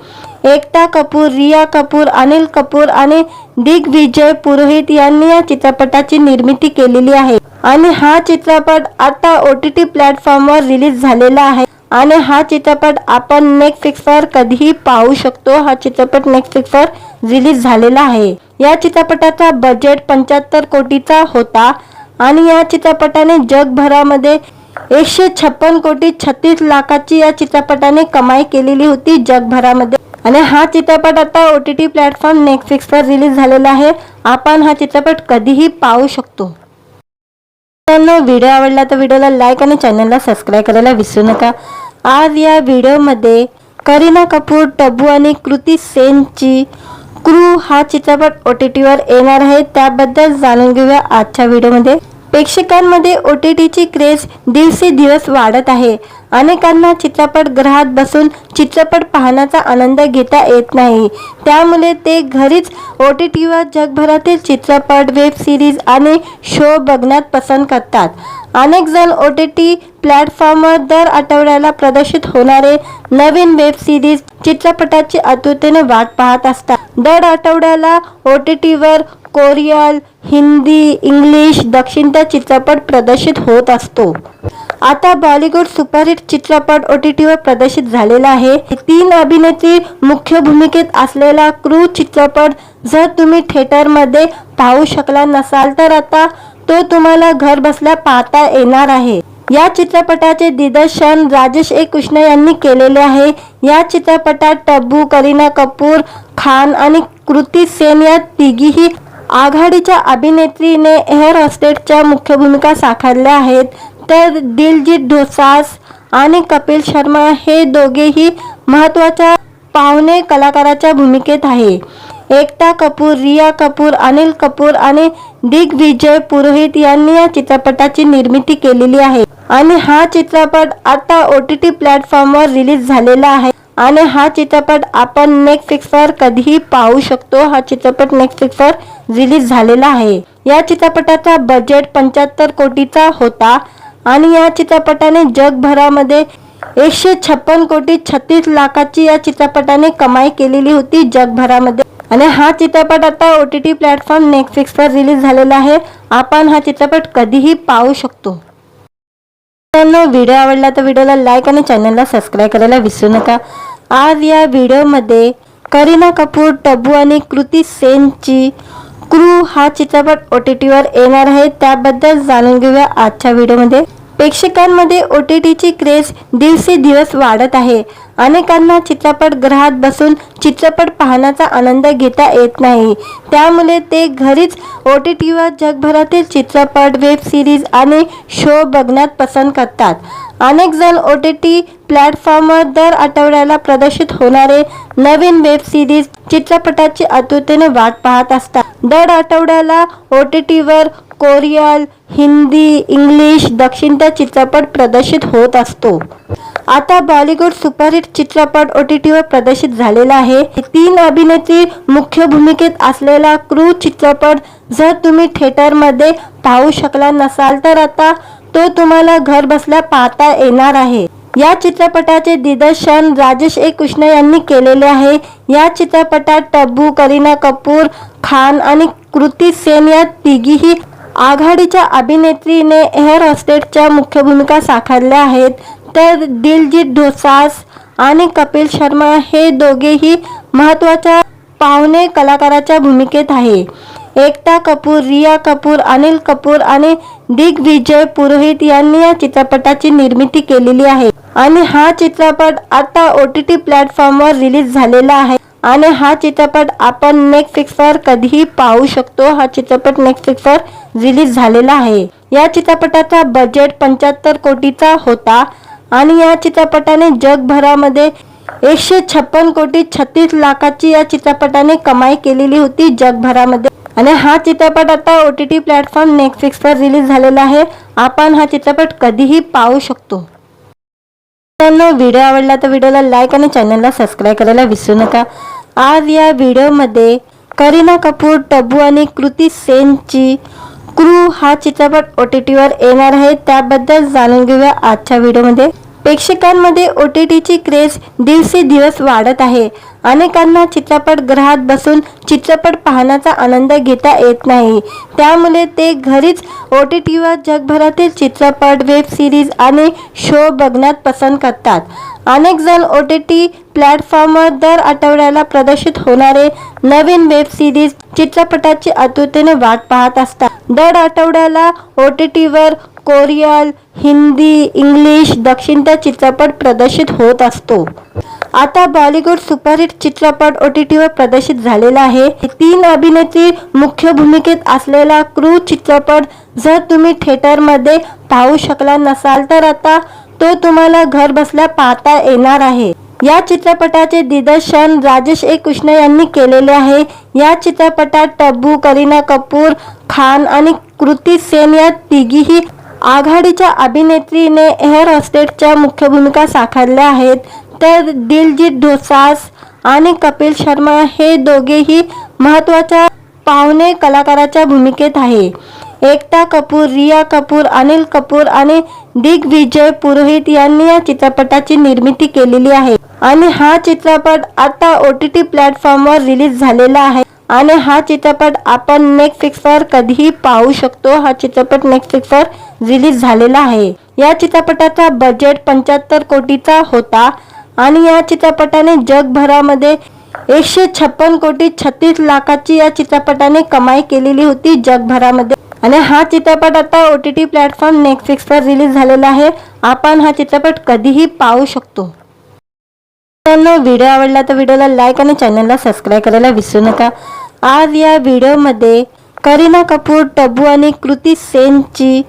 एकता कपूर, रिया कपूर, अनिल कपूर आणि दिग्विजय पुरोहित यांनी या चित्रपटाची निर्मिती केलेली आहे आणि हा चित्रपट आता OTT प्लॅटफॉर्मवर रिलीज झालेला आहे आणि हा चित्रपट आपण नेटफ्लिक्सवर कधीही पाहू शकतो. हा चित्रपट नेटफ्लिक्सवर रिलीज झालेला आहे. या चित्रपटाचा बजेट 75 कोटीचा होता आणि या चित्रपटाने जगभरामध्ये 156 कोटी 36 लाखाची या चित्रपटाने कमाई केलेली होती जगभरामध्ये आणि हा चित्रपट आता OTT प्लॅटफॉर्म नेटफ्लिक्सवर रिलीज झालेला आहे. आपण हा चित्रपट कधीही पाहू शकतो. व्हिडिओ आवडला तर व्हिडिओला लाईक आणि चॅनलला सबस्क्राईब करायला विसरू नका. आज या व्हिडिओमध्ये करीना कपूर, टब्बू आणि कृती सेनची क्रू हा चित्रपट OTTवर येणार आहे. त्याबद्दल जाणून घेऊया आजच्या व्हिडिओमध्ये. प्रेक्षकांमध्ये OTTची क्रेज दिवसेंदिवस वाढत आहे. अनेकांना चित्रपटगृहात बसून चित्रपट पाहण्याचा आनंद घेता येत नाही. त्यामुळे ते घरीच OTTवर जगभरातील चित्रपट, वेब सिरीज आणि शो बघण्यात पसंत करतात. अनेक जण OTT प्लॅटफॉर्मवर दर आठवड्याला प्रदर्शित होणारे नवीन वेब सिरीज, चित्रपटाची आतुरतेने वाट पाहत असतात. दर आठवड्याला OTTवर कोरियन, हिंदी, इंग्लिश, दक्षिणता चित्रपट प्रदर्शित होत असतो. आता बॉलिवूड सुपरहिट चित्रपट OTTवर प्रदर्शित झालेला आहे. 3 अभिनेत्री मुख्य भूमिकेत असलेला क्रू चित्रपट जर तुम्ही थिएटरमध्ये पाहू शकला नसाल तर आता तो तुम्हाला घर बसल्या पाहता येणार आहे. या चित्रपटाचे दिग्दर्शन राजेश कृष्ण यांनी केलेले आहे. या चित्रपटात टब्बू, करीना कपूर खान आणि कृती सेन या तिघीही आघाडीच्या अभिनेत्रीने एअर होस्टेसच्या मुख्य भूमिका साकारल्या आहेत. तर दिलजीत दोसांझ आणि कपिल शर्मा हे दोघेही महत्त्वाच्या पाहुणे कलाकाराच्या भूमिकेत आहे. एकता कपूर, रिया कपूर, अनिल कपूर आणि दिग्विजय पुरोहित यांनी या चित्रपटाची निर्मिती केलेली आहे. आणि हा चित्रपट आता OTT प्लॅटफॉर्मवर रिलीज झालेला आहे. आणि हा चित्रपट आपण नेटफ्लिक्सवर कधीही पाहू शकतो. हा चित्रपट नेटफ्लिक्सवर रिलीज झालेला आहे. या चित्रपटाचा बजेट 75 कोटीचा होता आणि या चित्रपटाने जगभरामध्ये 156 कोटी 36 लाखाची या चित्रपटाने कमाई केलेली होती जगभरामध्ये. आणि हा चित्रपट आता OTT प्लॅटफॉर्म नेटफ्लिक्सवर रिलीज झालेला आहे. आपण हा चित्रपट कधीही पाहू शकतो. व्हिडिओ आवडला तर व्हिडिओला लाईक आणि चॅनलला सबस्क्राईब करायला विसरू नका. आज या व्हिडिओमध्ये करीना कपूर, टब्बू आणि कृती सेनची क्रू हा चित्रपट OTTवर येणार आहे. त्याबद्दल जाणून घेऊया आजच्या व्हिडिओमध्ये. प्रेक्षकांमध्ये OTTची क्रेज दिवसेंदिवस वाढत आहे. अनेकांना चित्रपटगृहात बसून चित्रपट पाहण्याचा आनंद घेता येत नाही. त्यामुळे ते घरीच OTTवर जगभरातील चित्रपट, वेब सिरीज आणि शो बघण्यात पसंत करतात. अनेक जण OTT प्लॅटफॉर्मवर दर आठवड्याला प्रदर्शित होणारे नवीन वेब सिरीज, चित्रपटाची आतुरतेने वाट पाहत असतात. दर आठवड्याला OTTवर कोरियन, हिंदी, इंग्लिश, दक्षिणता चित्रपट प्रदर्शित होत असतो. आता बॉलिवूड सुपरहिट चित्रपट OTTवर प्रदर्शित झालेला आहे. 3 अभिनेत्री मुख्य भूमिकेत असलेला क्रू चित्रपट जर तुम्ही थिएटरमध्ये पाहू शकला नसाल तर आता तो तुम्हाला घर बसल्या पाहता येणार आहे. या चित्रपटाचे दिग्दर्शन राजेश कृष्ण यांनी केलेले आहे. या चित्रपटात टब्बू, करीना कपूर खान आणि कृती सेन या तिघीही आघाडीच्या अभिनेत्रीने एअर होस्टेसच्या मुख्य भूमिका साकारल्या आहेत. तर दिलजीत दोसांझ आणि कपिल शर्मा हे दोघेही महत्त्वाच्या पाहुणे कलाकाराच्या भूमिकेत आहे. एकता कपूर, रिया कपूर, अनिल कपूर आणि दिग्विजय पुरोहित यांनी या चित्रपटाची निर्मिती केलेली आहे. आणि हा चित्रपट आता OTT प्लॅटफॉर्मवर रिलीज झालेला आहे. आणि हा चित्रपट आपण नेटफ्लिक्सवर कधीही पाहू शकतो. हा चित्रपट नेटफ्लिक्सवर रिलीज झालेला आहे. या चित्रपटाचा बजेट 75 कोटीचा होता आणि या चित्रपटाने जगभरामध्ये 156 कोटी 36 लाखाची या चित्रपटाने कमाई केलेली होती जगभरामध्ये. आणि हा चित्रपट आता OTT प्लॅटफॉर्म नेटफ्लिक्सवर रिलीज झालेला आहे. आपण हा चित्रपट कधीही पाहू शकतो. व्हिडिओ आवडला तर व्हिडिओला लाईक आणि चॅनलला सबस्क्राईब करायला विसरू नका. आज या व्हिडिओमध्ये करीना कपूर, टब्बू आणि कृती सेनची क्रू हा चित्रपट OTTवर येणार आहे. त्याबद्दल जाणून घेऊया आजच्या व्हिडिओमध्ये. प्रेक्षकांमध्ये OTTची क्रेज दिवसेंदिवस वाढत आहे. अनेकांना चित्रपटगृहात बसून चित्रपट पाहण्याचा आनंद घेता येत नाही. त्यामुळे ते घरीच OTTवर जगभरातील चित्रपट, वेब सिरीज आणि शो बघण्यात पसंत करतात. अनेक जण OTT प्लॅटफॉर्मवर दर आठवड्याला प्रदर्शित होणारे नवीन वेब सिरीज, चित्रपटाची आतुरतेने वाट पाहत असतात. दर आठवड्याला OTTवर कोरियन, हिंदी, इंग्लिश, दक्षिणता चित्रपट प्रदर्शित होत असतो. आता बॉलिवूड सुपरहिट चित्रपट OTTवर प्रदर्शित झालेला आहे. 3 अभिनेत्री मुख्य भूमिकेत असलेला क्रू चित्रपट जर तुम्ही थिएटरमध्ये पाहू शकला नसाल तर आता तो तुम्हाला घर बसल्या पाहता येणार आहे. या चित्रपटाचे दिग्दर्शन राजेश ए कृष्ण यांनी केलेले आहे। या चित्रपटात तब्बू, करीना कपूर खान आणि कृती सेन या तिघीही आघाडीच्या अभिनेत्रीने एअर होस्टेसच्या मुख्य भूमिका साकारल्या आहेत। तर दिलजीत दोसांझ आणि कपिल शर्मा हे दोघेही महत्त्वाच्या पाहुणे कलाकाराच्या भूमिकेत आहे। एकता कपूर, रिया कपूर, अनिल कपूर आणि दिग्विजय पुरोहित यांनी या चित्रपटाची निर्मिती केलेली आहे आणि हा चित्रपट आता OTT प्लॅटफॉर्मवर रिलीज झालेला आहे आणि हा चित्रपट आपण नेटफ्लिक्सवर कधीही पाहू शकतो। हा चित्रपट नेटफ्लिक्सवर रिलीज झालेला आहे। या चित्रपटाचा बजेट 75 कोटीचा होता आणि या चित्रपटाने जगभरामध्ये 156 कोटी 36 लाखाची या चित्रपटाने कमाई केलेली होती जगभरामध्ये आणि हा चित्रपट आता OTT प्लॅटफॉर्म नेटफ्लिक्सवर रिलीज झालेला आहे। आपण हा चित्रपट कधीही पाहू शकतो। व्हिडिओ आवडला तर व्हिडिओला लाईक आणि चॅनलला सबस्क्राईब करायला विसरू नका। आज या व्हिडिओमध्ये करीना कपूर, तब्बू आणि कृती सेनची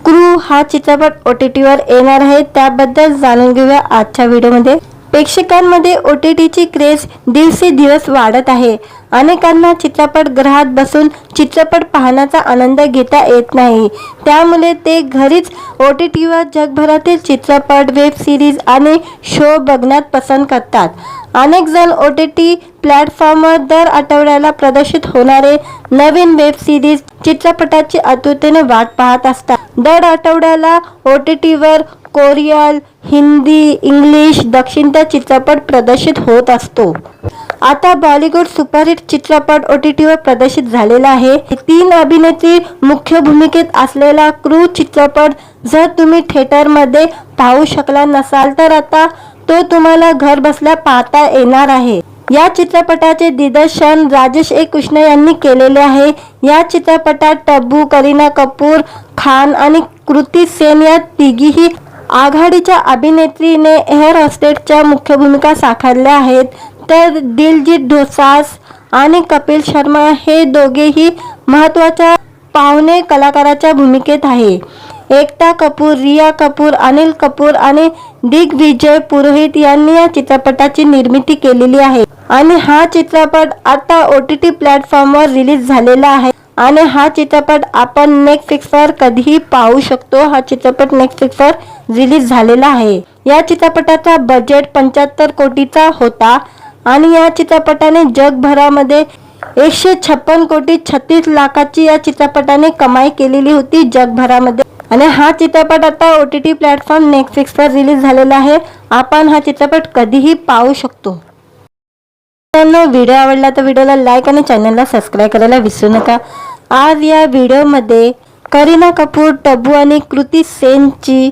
क्रू हा चित्रपट OTTवर येणार आहे, त्याबद्दल जाणून घेऊया आजच्या व्हिडिओमध्ये। प्रेक्षकांमध्ये OTTची क्रेज दिवसेंदिवस वाढत आहे। अनेकांना चित्रपटगृहात बसून चित्रपट पाहण्याचा आनंद घेता येत नाही, त्यामुळे ते घरीच OTTवर जगभरातील चित्रपट, वेब सिरीज आणि शो बघण्यात पसंत करतात। अनेक जण OTT प्लॅटफॉर्मवर दर आठवड्याला प्रदर्शित होणारे नवीन वेब सिरीज चित्रपटाची आतुरतेने वाट पाहत असतात। दर आठवड्याला OTTवर कोरियन, हिंदी, इंग्लिश, दक्षिणचा चित्रपट प्रदर्शित होत असतो। आता बॉलिवूड सुपरहिट चित्रपट OTTवर प्रदर्शित झालेला आहे। 3 अभिनेत्री मुख्य भूमिकेत असलेला क्रू चित्रपट जर तुम्ही थिएटरमध्ये पाहू शकला नसाल तर आता तो तुम्हाला घर बसल्या पाहता येणार आहे। या चित्रपटाचे दिग्दर्शन राजेश ए कृष्ण यांनी केलेले आहे। या चित्रपटात तब्बू, करीना कपूर खान आणि कृती सेन या तिघीही आघाडीच्या अभिनेत्रीने एअर होस्टेसच्या मुख्य भूमिका साकारल्या आहेत। तर दिलजीत दोसांझ आणि कपिल शर्मा हे दोघेही महत्त्वाच्या पाहुणे कलाकाराच्या भूमिकेत आहे। एकता कपूर, रिया कपूर, अनिल कपूर आणि दिग्विजय पुरोहित यांनी या चित्रपटाची निर्मिती केलेली आहे आणि हा चित्रपट आता OTT प्लॅटफॉर्मवर रिलीज झालेला आहे आणि हा चित्रपट आपण नेटफ्लिक्सवर कधीही पाहू शकतो। हा चित्रपट नेटफ्लिक्सवर रिलीज झालेला आहे। या चित्रपटाचा बजेट 75 कोटीचा होता आणि या चित्रपटाने जगभरामध्ये 156 कोटी 36 लाखाची या चित्रपटाने कमाई केलेली होती जगभरामध्ये आणि हा चित्रपट आता OTT प्लॅटफॉर्म नेटफ्लिक्सवर रिलीज झालेला आहे। आपण हा चित्रपट कधीही पाहू शकतो। व्हिडिओ आवडला तर व्हिडिओला लाईक आणि चॅनलला सबस्क्राईब करायला विसरू नका। आज या व्हिडिओमध्ये करीना कपूर, तब्बू आणि कृती सेनची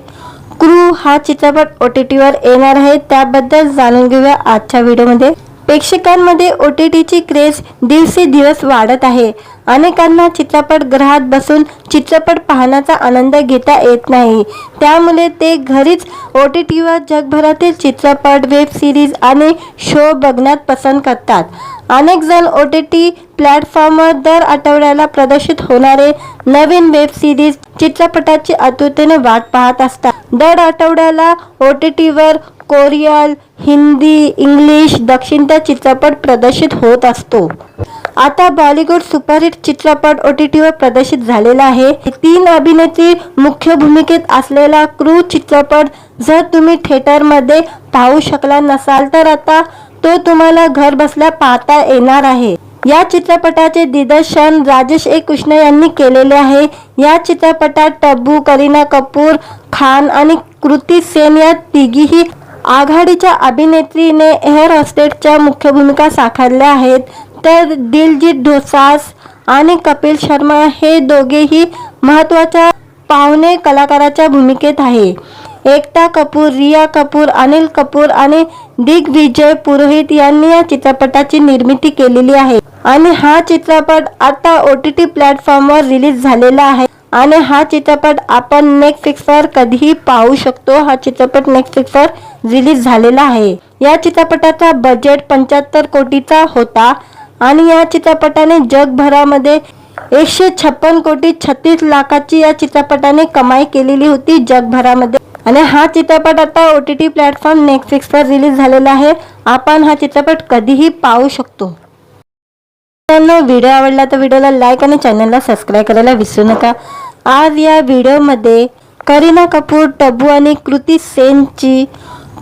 क्रू हा चित्रपट OTTवर येणार आहे, त्याबद्दल जाणून घेऊया आजच्या व्हिडिओमध्ये। प्रेक्षकांमध्ये OTTची क्रेज दिवसेंदिवस वाढत आहे। अनेकांना चित्रपटगृहात बसून चित्रपट पाहण्याचा आनंद घेता येत नाही, त्यामुळे ते घरीच OTTवर जगभरातील चित्रपट, वेब सिरीज आणि शो बघण्यात पसंत करतात। अनेक जण OTT प्लॅटफॉर्मवर दर आठवड्याला प्रदर्शित होणारे नवीन वेब सिरीज चित्रपटाची आतुरतेने वाट पाहत असतात। दर आठवड्याला OTTवर कोरियन, हिंदी, इंग्लिश, दक्षिणचा चित्रपट प्रदर्शित होत असतो। आता बॉलिवूड सुपरहिट चित्रपट OTTवर प्रदर्शित झालेला आहे। 3 अभिनेत्री मुख्य भूमिकेत असलेला क्रू चित्रपट जर तुम्ही थिएटरमध्ये पाहू शकला नसाल तर आता तो तुम्हाला घर बसल्या पाहता येणार आहे। या चित्रपटाचे दिग्दर्शन राजेश ए कृष्ण यांनी केलेले आहे। या चित्रपटात तब्बू, करीना कपूर खान आणि कृती सेन या तिघीही आघाडीच्या अभिनेत्रीने एअर होस्टेसच्या मुख्य भूमिका साकारल्या आहेत। तर दिलजीत दोसांझ आणि कपिल शर्मा हे दोघेही महत्त्वाच्या पाहुणे कलाकाराच्या भूमिकेत आहे। एकता कपूर, रिया कपूर, अनिल कपूर आणि दिग्विजय पुरोहित यांनी या चित्रपटाची निर्मिती केलेली आहे आणि हा चित्रपट आता OTT प्लॅटफॉर्मवर रिलीज झालेला आहे आणि हा चित्रपट आपण नेटफ्लिक्सवर कधीही पाहू शकतो। हा चित्रपट नेटफ्लिक्सवर रिलीज झालेला आहे। या चित्रपटाचा बजेट 75 कोटीचा होता आणि या चित्रपटाने जगभरामध्ये 156 कोटी 36 लाखाची या चित्रपटाने कमाई केलेली होती जगभरामध्ये आणि हा चित्रपट आता OTT प्लॅटफॉर्म नेटफ्लिक्सवर रिलीज झालेला आहे. आपण हा चित्रपट कधीही पाहू शकतो. मित्रांनो, व्हिडिओ आवडला तर व्हिडिओला लाईक आणि चॅनलला सबस्क्राईब करायला विसरू नका. आज या व्हिडिओमध्ये करीना कपूर, टब्बू आणि कृती सेनची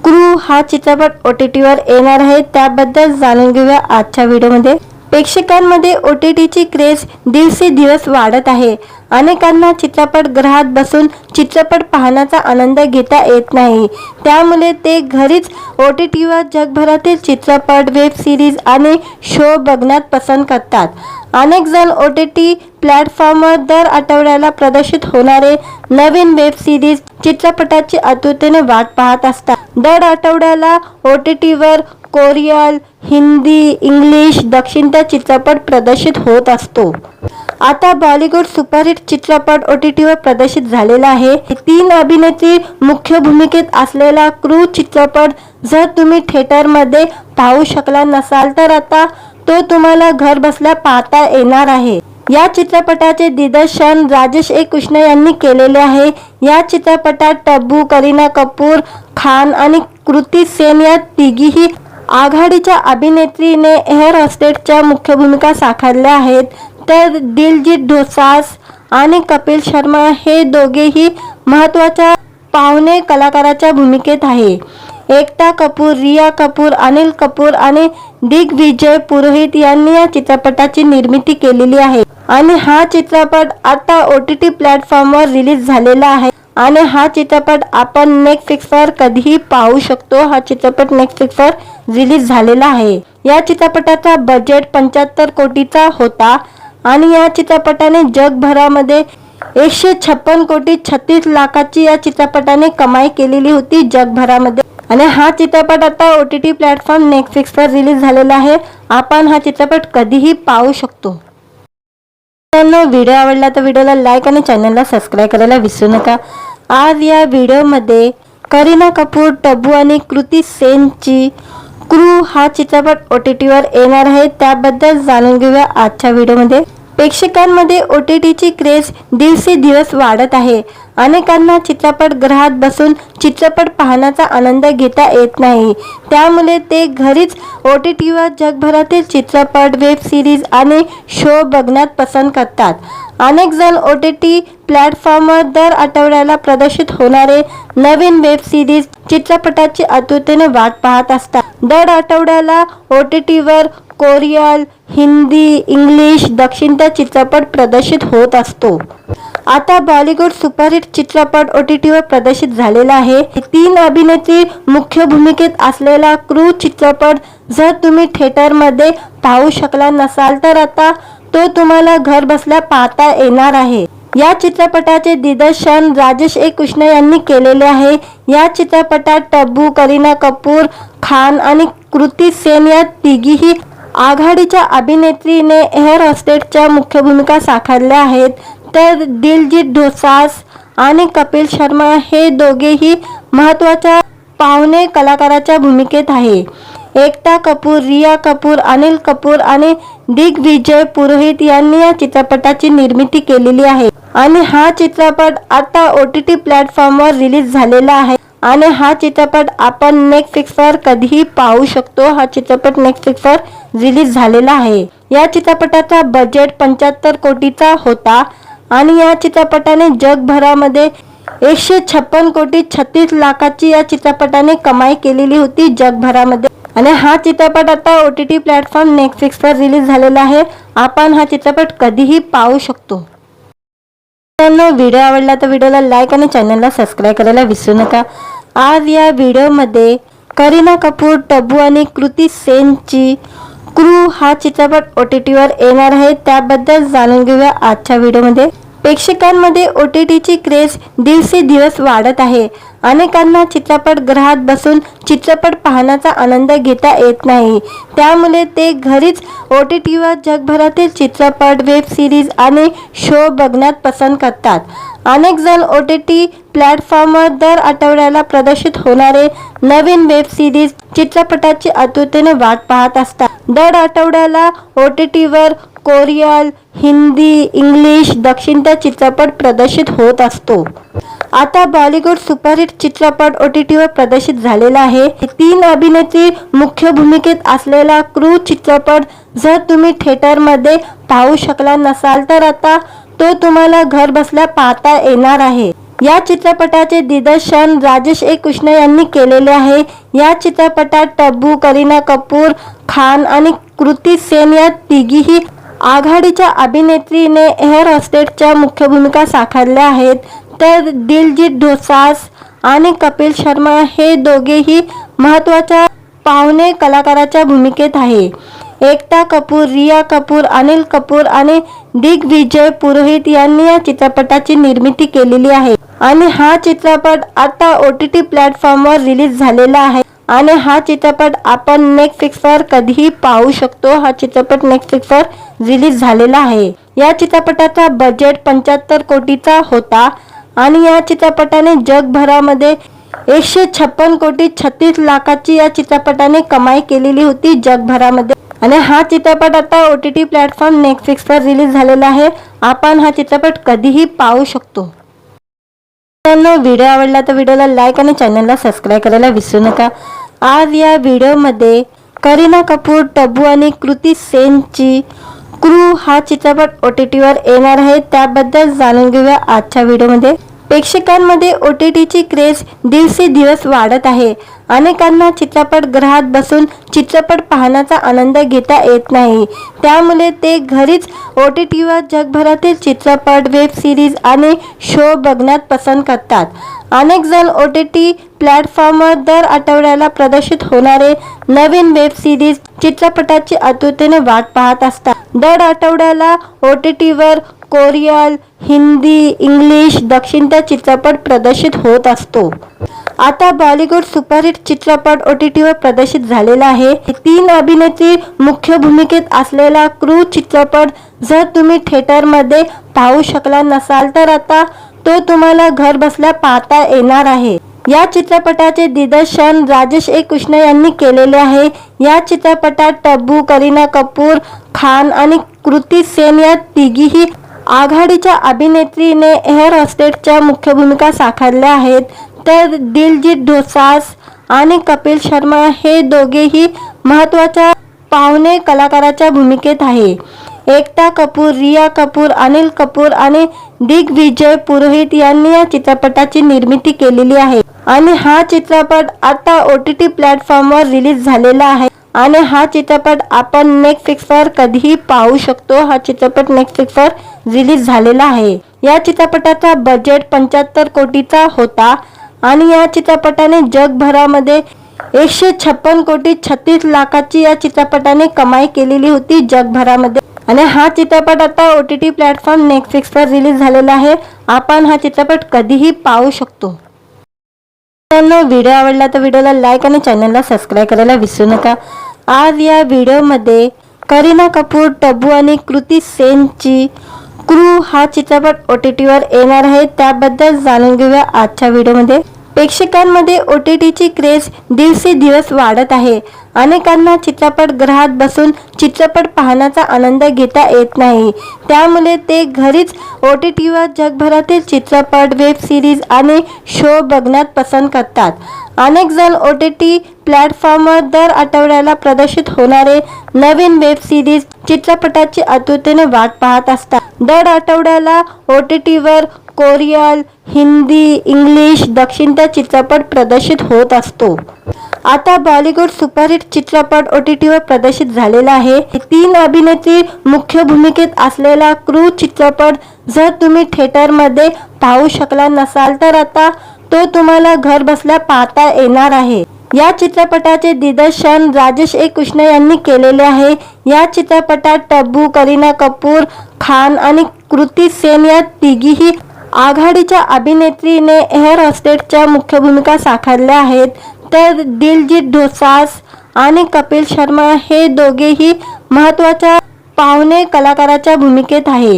क्रू हा चित्रपट OTTवर येणार आहे. त्याबद्दल जाणून घेऊया आजच्या व्हिडिओमध्ये. प्रेक्षकांमध्ये OTTची क्रेज दिवसेंदिवस वाढत आहे. अनेकांना चित्रपटगृहात बसून चित्रपट पाहण्याचा आनंद घेता येत नाही. त्यामुळे ते घरीच OTTवर जगभरातील चित्रपट, वेब सिरीज आणि शो बघण्यात पसंत करतात. अनेक जण OTT प्लॅटफॉर्मवर दर आठवड्याला प्रदर्शित होणारे नवीन वेब सिरीज, चित्रपटाची आतुरतेने वाट पाहत असतात. दर आठवड्याला OTTवर कोरियन, हिंदी, इंग्लिश, दक्षिणता चित्रपट प्रदर्शित होत असतो. आता बॉलिवूड सुपरहिट चित्रपट OTTवर प्रदर्शित झालेला आहे. 3 अभिनेत्री मुख्य भूमिकेत असलेला क्रू चित्रपट जर तुम्ही थिएटरमध्ये पाहू शकला नसाल तर आता तो तुम्हाला घर बसल्या पाहता येणार आहे. या चित्रपटाचे दिग्दर्शन राजेश कृष्ण यांनी केलेले आहे. या चित्रपटात टब्बू, करीना कपूर खान आणि कृती सेन या तिघीही आघाडीच्या अभिनेत्रीने एअर होस्टेसच्या मुख्य भूमिका साकारल्या आहेत. तर दिलजीत दोसांझ आणि कपिल शर्मा हे दोघेही महत्त्वाच्या पाहुणे कलाकाराच्या भूमिकेत आहे. एकता कपूर, रिया कपूर, अनिल कपूर आणि दिग्विजय पुरोहित यांनी या चित्रपटाची निर्मिती केलेली आहे. आणि हा चित्रपट आता OTT प्लॅटफॉर्मवर रिलीज झालेला आहे. आणि हा चित्रपट आपण नेटफ्लिक्सवर कधीही पाहू शकतो. हा चित्रपट नेटफ्लिक्सवर रिलीज झालेला आहे. या चित्रपटाचा बजेट 75 कोटीचा होता आणि या चित्रपटाने जगभरामध्ये 156 कोटी 36 लाखाची या चित्रपटाने कमाई केलेली होती जगभरामध्ये. आणि हा चित्रपट आता OTT प्लॅटफॉर्म नेटफ्लिक्सवर रिलीज झालेला आहे. आपण हा चित्रपट कधीही पाहू शकतो. मित्रांनो, व्हिडिओ आवडला तर व्हिडिओला लाईक आणि चॅनलला सबस्क्राईब करायला विसरू नका. आज या व्हिडिओमध्ये करीना कपूर, टब्बू आणि कृती सेनची क्रू हा चित्रपट OTTवर येणार आहे. त्याबद्दल जाणून घेऊया आजच्या व्हिडिओमध्ये. प्रेक्षकांमध्ये OTTची क्रेज दिवसेंदिवस वाढत आहे. अनेकांना चित्रपटगृहात बसून चित्रपट पाहण्याचा आनंद घेता येत नाही. त्यामुळे ते घरीच OTTवर जगभरातील चित्रपट, वेब सिरीज आणि शो बघण्यात पसंत करतात. अनेक जण OTT प्लॅटफॉर्मवर दर आठवड्याला प्रदर्शित होणारे नवीन वेब सिरीज, चित्रपटाची आतुरतेने वाट पाहत असतात. दर आठवड्याला OTTवर कोरियन, हिंदी, इंग्लिश, दक्षिणता चित्रपट प्रदर्शित होत असतो. आता बॉलिवूड सुपरहिट चित्रपट OTTवर प्रदर्शित झालेला आहे. 3 अभिनेत्री मुख्य भूमिकेत असलेला क्रू चित्रपट जर तुम्ही थिएटरमध्ये पाहू शकला नसाल तर आता तो तुम्हाला घर बसल्या पाहता येणार आहे. या चित्रपटाचे दिग्दर्शन राजेश कृष्ण यांनी केलेले आहे. या चित्रपटात टब्बू, करीना कपूर खान आणि कृती सेन या तिघीही आघाडीच्या अभिनेत्रीने एअर होस्टेसच्या मुख्य भूमिका साकारल्या आहेत. तर दिलजीत दोसांझ आणि कपिल शर्मा हे दोघेही महत्त्वाच्या पाहुणे कलाकाराच्या भूमिकेत आहे. एकता कपूर, रिया कपूर, अनिल कपूर आणि दिग्विजय पुरोहित यांनी या चित्रपटाची निर्मिती केलेली आहे. आणि हा चित्रपट आता OTT प्लॅटफॉर्मवर रिलीज झालेला आहे. आणि हा चित्रपट आपण नेटफ्लिक्सवर कधीही पाहू शकतो. हा चित्रपट नेटफ्लिक्सवर रिलीज झालेला आहे. या चित्रपटाचा बजेट 75 कोटीचा होता आणि या चित्रपटाने जगभरामध्ये 156 कोटी 36 लाखाची या चित्रपटाने कमाई केलेली होती जगभरामध्ये. आणि हा चित्रपट आता OTT प्लॅटफॉर्म नेटफ्लिक्सवर रिलीज झालेला आहे. आपण हा चित्रपट कधीही पाहू शकतो. मित्रांनो, व्हिडिओ आवडला तर व्हिडिओला लाईक आणि चॅनलला सबस्क्राईब करायला विसरू नका. आज या व्हिडिओमध्ये करीना कपूर, टब्बू आणि कृती सेनची क्रू हा चित्रपट OTTवर येणार आहे. त्याबद्दल जाणून घेऊया आजच्या व्हिडिओमध्ये. प्रेक्षकांमध्ये OTTची क्रेज दिवसेंदिवस वाढत आहे. अनेकांना चित्रपटगृहात बसून चित्रपट पाहण्याचा आनंद घेता येत नाही. त्यामुळे ते घरीच OTTवर जगभरातील चित्रपट, वेब सिरीज आणि शो बघण्यात पसंत करतात. अनेक जण OTT प्लॅटफॉर्मवर दर आठवड्याला प्रदर्शित होणारे नवीन वेब सिरीज, चित्रपटाची आतुरतेने वाट पाहत असतात. दर आठवड्याला OTTवर कोरियन, हिंदी, इंग्लिश, दक्षिणता चित्रपट प्रदर्शित होत असतो. आता बॉलिवूड सुपरहिट चित्रपट OTT वर प्रदर्शित झालेला आहे. 3 अभिनेत्री मुख्य भूमिकेत असलेला क्रू चित्रपट जर तुम्ही थिएटरमध्ये पाहू शकला नसाल तर आता तो तुम्हाला घर बसल्या पाहता येणार आहे. या चित्रपटाचे दिग्दर्शन राजेश कृष्ण यांनी केलेले आहे. या चित्रपटात तब्बू, करीना कपूर खान आणि कृती सेन या तिघीही आघाडीच्या अभिनेत्रीने एअर होस्टेसच्या मुख्य भूमिका साकारल्या आहेत. तर दिलजीत दोसांझ आणि कपिल शर्मा हे दोघेही महत्त्वाच्या पाहुणे कलाकाराच्या भूमिकेत आहे. एकता कपूर, रिया कपूर, अनिल कपूर आणि दिग्विजय पुरोहित यांनी या चित्रपटाची निर्मिती केलेली आहे आणि हा चित्रपट आता OTT प्लॅटफॉर्मवर रिलीज झालेला आहे आणि हा चित्रपट आपण नेटफ्लिक्सवर कधीही पाहू शकतो. हा चित्रपट नेटफ्लिक्सवर रिलीज झालेला आहे. या चित्रपटाचा बजेट 75 कोटीचा होता आणि या चित्रपटाने जगभरामध्ये 156 कोटी 36 लाखाची या चित्रपटाने कमाई केलेली होती जगभरामध्ये. आणि हा चित्रपट आता OTT प्लॅटफॉर्म नेटफ्लिक्सवर रिलीज झालेला आहे. आपण हा चित्रपट कधीही पाहू शकतो. व्हिडिओ आवडला तर व्हिडिओला लाईक आणि चॅनलला सबस्क्राईब करायला विसरू नका. आज या व्हिडिओमध्ये करीना कपूर, तब्बू आणि कृती सेनची क्रू हा चित्रपट OTT वर येणार आहे. त्याबद्दल जाणून घेऊया आजच्या व्हिडिओमध्ये. प्रेक्षकांमध्ये OTTची क्रेज दिवसेंदिवस वाढत आहे. अनेकांना चित्रपटगृहात बसून चित्रपट पाहण्याचा आनंद घेता येत नाही. त्यामुळे ते घरीच OTTवर जगभरातील चित्रपट, वेब सिरीज आणि शो बघण्यात पसंत करतात. अनेक जण OTT प्लॅटफॉर्मवर दर आठवड्याला प्रदर्शित होणारे नवीन वेब सिरीज, चित्रपटाची आतुरतेने वाट पाहत असतात. दर आठवड्याला OTTवर कोरियन, हिंदी, इंग्लिश, दक्षिणचा चित्रपट प्रदर्शित होत असतो. आता बॉलिवूड सुपरहिट चित्रपट OTT वर प्रदर्शित झालेला आहे. 3 अभिनेत्री मुख्य भूमिकेत असलेला क्रू चित्रपट जर तुम्ही थिएटरमध्ये पाहू शकला नसाल तर आता तो तुम्हाला घर बसल्या पाहता येणार आहे. या चित्रपटाचे दिग्दर्शन राजेश कृष्ण यांनी केलेले आहे. या चित्रपटात तब्बू, करीना कपूर खान आणि कृती सेन या तिघीही आघाडीच्या अभिनेत्रीने एअर होस्टेसच्या मुख्य भूमिका साकारल्या आहेत. तर दिलजीत दोसांझ आणि कपिल शर्मा हे दोघेही महत्त्वाच्या पाहुणे कलाकाराच्या भूमिकेत आहे. एकता कपूर, रिया कपूर, अनिल कपूर आणि दिग्विजय पुरोहित यांनी या चित्रपटाची निर्मिती केलेली आहे आणि हा चित्रपट आता OTT प्लॅटफॉर्मवर रिलीज झालेला आहे आणि हा चित्रपट आपण नेटफ्लिक्सवर कधीही पाहू शकतो. हा चित्रपट नेटफ्लिक्सवर रिलीज झालेला आहे. या चित्रपटाचा बजेट 75 कोटीचा होता आणि या चित्रपटाने जगभरामध्ये 156 कोटी 36 लाखाची या चित्रपटाने कमाई केलेली होती जगभरामध्ये. आणि हा चित्रपट आता OTT प्लॅटफॉर्म नेटफ्लिक्सवर रिलीज झालेला आहे. आपण हा चित्रपट कधीही पाहू शकतो. व्हिडिओ आवडला तर व्हिडिओला लाईक आणि चॅनलला सबस्क्राईब करायला विसरू नका. आज या व्हिडिओमध्ये करीना कपूर, तब्बू आणि कृती सेनची क्रू हा चित्रपट OTT वर येणार आहे. त्याबद्दल जाणून घेऊया आजच्या व्हिडिओमध्ये. प्रेक्षकांमध्ये OTTची क्रेज दिवसेंदिवस वाढत आहे. अनेकांना चित्रपटगृहात बसून चित्रपट पाहण्याचा आनंद घेता येत नाही. त्यामुळे ते घरीच OTTवर जगभरातील चित्रपट, वेब सिरीज आणि शो बघण्यात पसंत करतात. अनेक जण OTT प्लॅटफॉर्मवर दर आठवड्याला प्रदर्शित होणारे नवीन वेब सिरीज, चित्रपटाची आतुरतेने वाट पाहत असतात. दर आठवड्याला OTTवर कोरियन, हिंदी, इंग्लिश, दक्षिणचा चित्रपट प्रदर्शित होत असतो. आता बॉलिवूड सुपरहिट चित्रपट OTT वर प्रदर्शित झालेला आहे. 3 अभिनेत्री मुख्य भूमिकेत असलेला क्रू चित्रपट जर तुम्ही थिएटरमध्ये पाहू शकला नसाल तर आता तो तुम्हाला घर बसल्या पाहता येणार आहे. या चित्रपटाचे दिग्दर्शन राजेश कृष्ण यांनी केलेले आहे. या चित्रपटात तब्बू, करीना कपूर खान आणि कृती सेन या तिघीही आघाडीच्या अभिनेत्रीने एअर होस्टेसच्या मुख्य भूमिका साकारल्या आहेत. तर दिलजीत दोसांझ आणि कपिल शर्मा हे दोघेही महत्त्वाच्या पाहुणे कलाकाराच्या भूमिकेत आहे.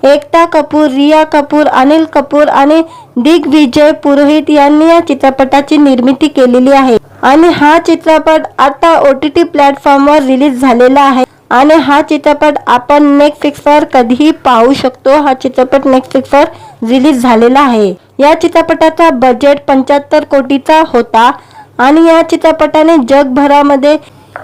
एकता कपूर, रिया कपूर, अनिल कपूर आणि दिग्विजय पुरोहित यांनी या चित्रपटाची निर्मिती केलेली आहे आणि हा चित्रपट आता OTT प्लॅटफॉर्मवर रिलीज झालेला आहे आणि हा चित्रपट आपण नेटफ्लिक्सवर कधीही पाहू शकतो. हा चित्रपट नेटफ्लिक्सवर रिलीज झालेला आहे. या चित्रपटाचा बजेट 75 कोटीचा होता आणि या चित्रपटाने जगभरामध्ये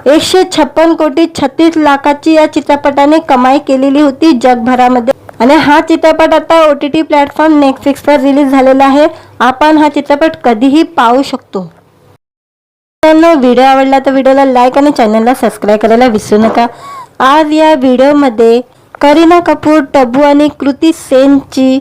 156 कोटी 36 लाखाची या चित्रपटाने कमाई केलेली होती जगभरामध्ये. आणि हा चित्रपट आता OTT प्लॅटफॉर्म नेटफ्लिक्सवर रिलीज झालेला आहे. आपण हा चित्रपट कधीही पाहू शकतो. मित्रांनो, व्हिडिओ आवडला तर व्हिडिओला लाईक आणि चॅनलला सबस्क्राईब करायला विसरू नका. आज या व्हिडिओमध्ये करीना कपूर, टब्बू आणि कृती सेनची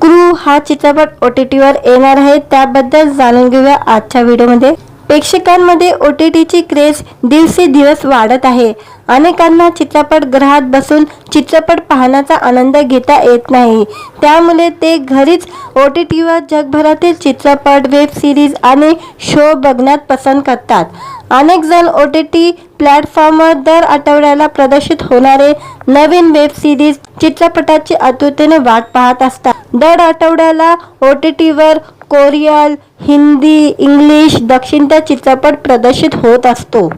क्रू हा चित्रपट OTTवर येणार आहे. त्याबद्दल जाणून घेऊया आजच्या व्हिडिओमध्ये. प्रेक्षकांमध्ये OTTची क्रेज दिवसेंदिवस वाढत आहे. अनेकांना चित्रपटगृहात बसून चित्रपट पाहण्याचा आनंद घेता येत नाही. त्यामुळे ते घरीच OTTवर जगभरातील चित्रपट, वेब सिरीज आणि शो बघण्यात पसंत करतात. अनेक जण OTT प्लॅटफॉर्मवर दर आठवड्याला प्रदर्शित होणारे नवीन वेब सिरीज, चित्रपटाची आतुरतेने वाट पाहत असतात. दर आठवड्याला OTTवर कोरियन, हिंदी, इंग्लिश, दक्षिणचा चित्रपट प्रदर्शित होत असतो.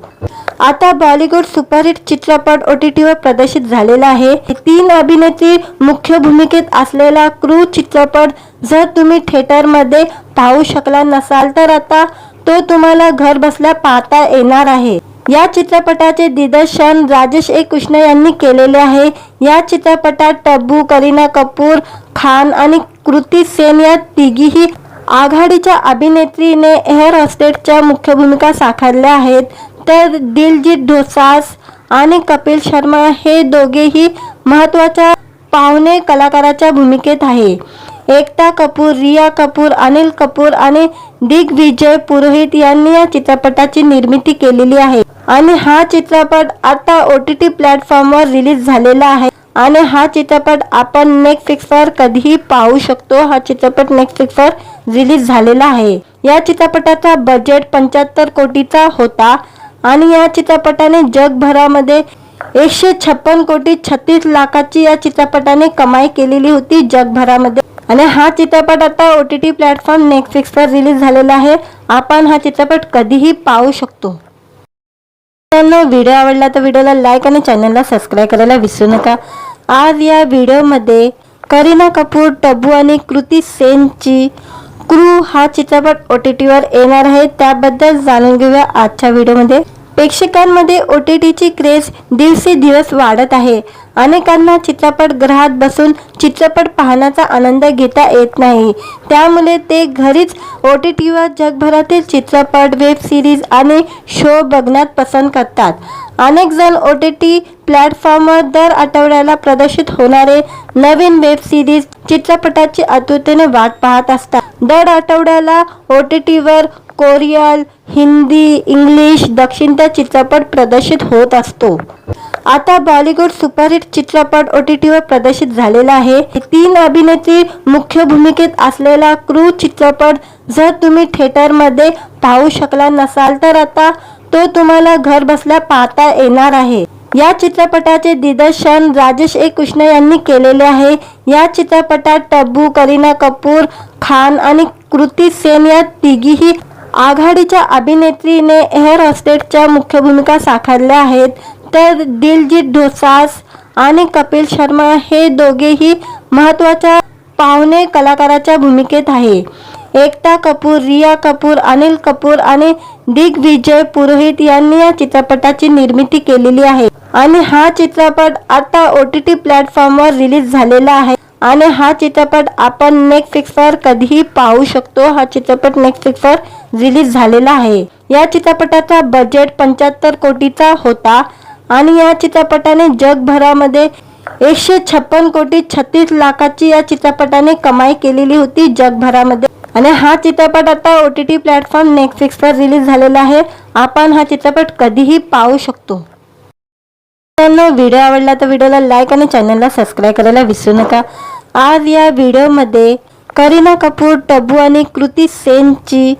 आता बॉलिवूड सुपरहिट चित्रपट OTTवर प्रदर्शित झालेला आहे. 3 अभिनेत्री मुख्य भूमिकेत असलेला क्रू चित्रपट जर तुम्ही थिएटरमध्ये पाहू शकला नसाल तर आता तो तुम्हाला घर बसल्या पाहता येणार आहे. या चित्रपटाचे दिग्दर्शन राजेश कृष्ण यांनी केलेले आहे. या चित्रपटात टब्बू, करीना कपूर खान आणि कृती सेन या तिघीही आघाडीच्या अभिनेत्रीने एअर होस्टेसच्या मुख्य भूमिका साकारल्या आहेत. तर दिलजीत दोसांझ आणि कपिल शर्मा हे दोघेही महत्त्वाच्या पाहुणे कलाकाराच्या भूमिकेत आहे. एकता कपूर, रिया कपूर, अनिल कपूर आणि दिग्विजय पुरोहित यांनी या चित्रपटाची निर्मिती केलेली आहे. आणि हा चित्रपट आता OTT प्लॅटफॉर्मवर रिलीज झालेला आहे. आणि हा चित्रपट आपण नेटफ्लिक्सवर कधीही पाहू शकतो. हा चित्रपट नेटफ्लिक्सवर रिलीज झालेला आहे. या चित्रपटाचा बजेट 75 कोटीचा होता आणि या चित्रपटाने जगभरामध्ये 156 कोटी 36 लाखाची या चित्रपटाने कमाई केलेली होती जगभरामध्ये. आणि हा चित्रपट आता OTT प्लॅटफॉर्म नेटफ्लिक्सवर रिलीज झालेला आहे. आपण हा चित्रपट कधीही पाहू शकतो. मित्रांनो, व्हिडिओ आवडला तर व्हिडिओला लाईक आणि चॅनलला सबस्क्राईब करायला विसरू नका. आज या व्हिडिओमध्ये करीना कपूर, टब्बू आणि कृती सेनची क्रू हा चित्रपट OTTवर येणार आहे. त्याबद्दल जाणून घेऊया आजच्या व्हिडिओमध्ये. प्रेक्षकांमध्ये OTTची क्रेज दिवसेंदिवस वाढत आहे. अनेकांना चित्रपटगृहात बसून चित्रपट पाहण्याचा आनंद घेता येत नाही. त्यामुळे ते घरीच OTTवर जगभरातील चित्रपट, वेब सिरीज आणि शो बघण्यात पसंत करतात. अनेक जण OTT प्लॅटफॉर्मवर दर आठवड्याला प्रदर्शित होणारे नवीन वेब सिरीज, चित्रपटाची आतुरतेने वाट पाहत असतात. दर आठवड्याला OTTवर कोरियन, हिंदी, इंग्लिश, दक्षिणचा चित्रपट प्रदर्शित होत असतो. आता बॉलिवूड सुपरहिट चित्रपट OTTवर प्रदर्शित झालेला आहे. 3 अभिनेत्री मुख्य भूमिकेत असलेला क्रू चित्रपट जर तुम्ही थिएटरमध्ये पाहू शकला नसाल तर आता तो तुम्हाला घर बसल्या पाहता येणार आहे. या चित्रपटाचे दिग्दर्शन राजेश कृष्ण यांनी केलेले आहे. या चित्रपटात टब्बू, करीना कपूर खान आणि कृती सेन या तिघीही आघाडीच्या अभिनेत्रीने एअर होस्टेसच्या मुख्य भूमिका साकारल्या आहेत. तर दिलजीत दोसांझ आणि कपिल शर्मा हे दोघेही महत्त्वाच्या पाहुणे कलाकाराच्या भूमिकेत आहे. एकता कपूर, रिया कपूर, अनिल कपूर आणि दिग्विजय पुरोहित यांनी या चित्रपटाची निर्मिती केलेली आहे. आणि हा चित्रपट आता OTT प्लॅटफॉर्मवर रिलीज झालेला आहे. आणि हा चित्रपट आपण नेटफ्लिक्सवर कधीही पाहू शकतो. हा चित्रपट नेटफ्लिक्सवर रिलीज झालेला आहे. या चित्रपटाचा बजेट 75 कोटीचा होता आणि या चित्रपटाने जगभरामध्ये 156 कोटी 36 लाखाची या चित्रपटाने कमाई केलेली होती जगभरामध्ये. आणि हा चित्रपट आता OTT प्लॅटफॉर्म नेटफ्लिक्सवर रिलीज झालेला आहे. आपण हा चित्रपट कधीही पाहू शकतो. मित्रांनो, व्हिडिओ आवडला तर व्हिडिओला लाईक आणि चॅनलला सबस्क्राईब करायला विसरू नका. आज या व्हिडिओमध्ये करीना कपूर, टब्बू आणि कृती सेनची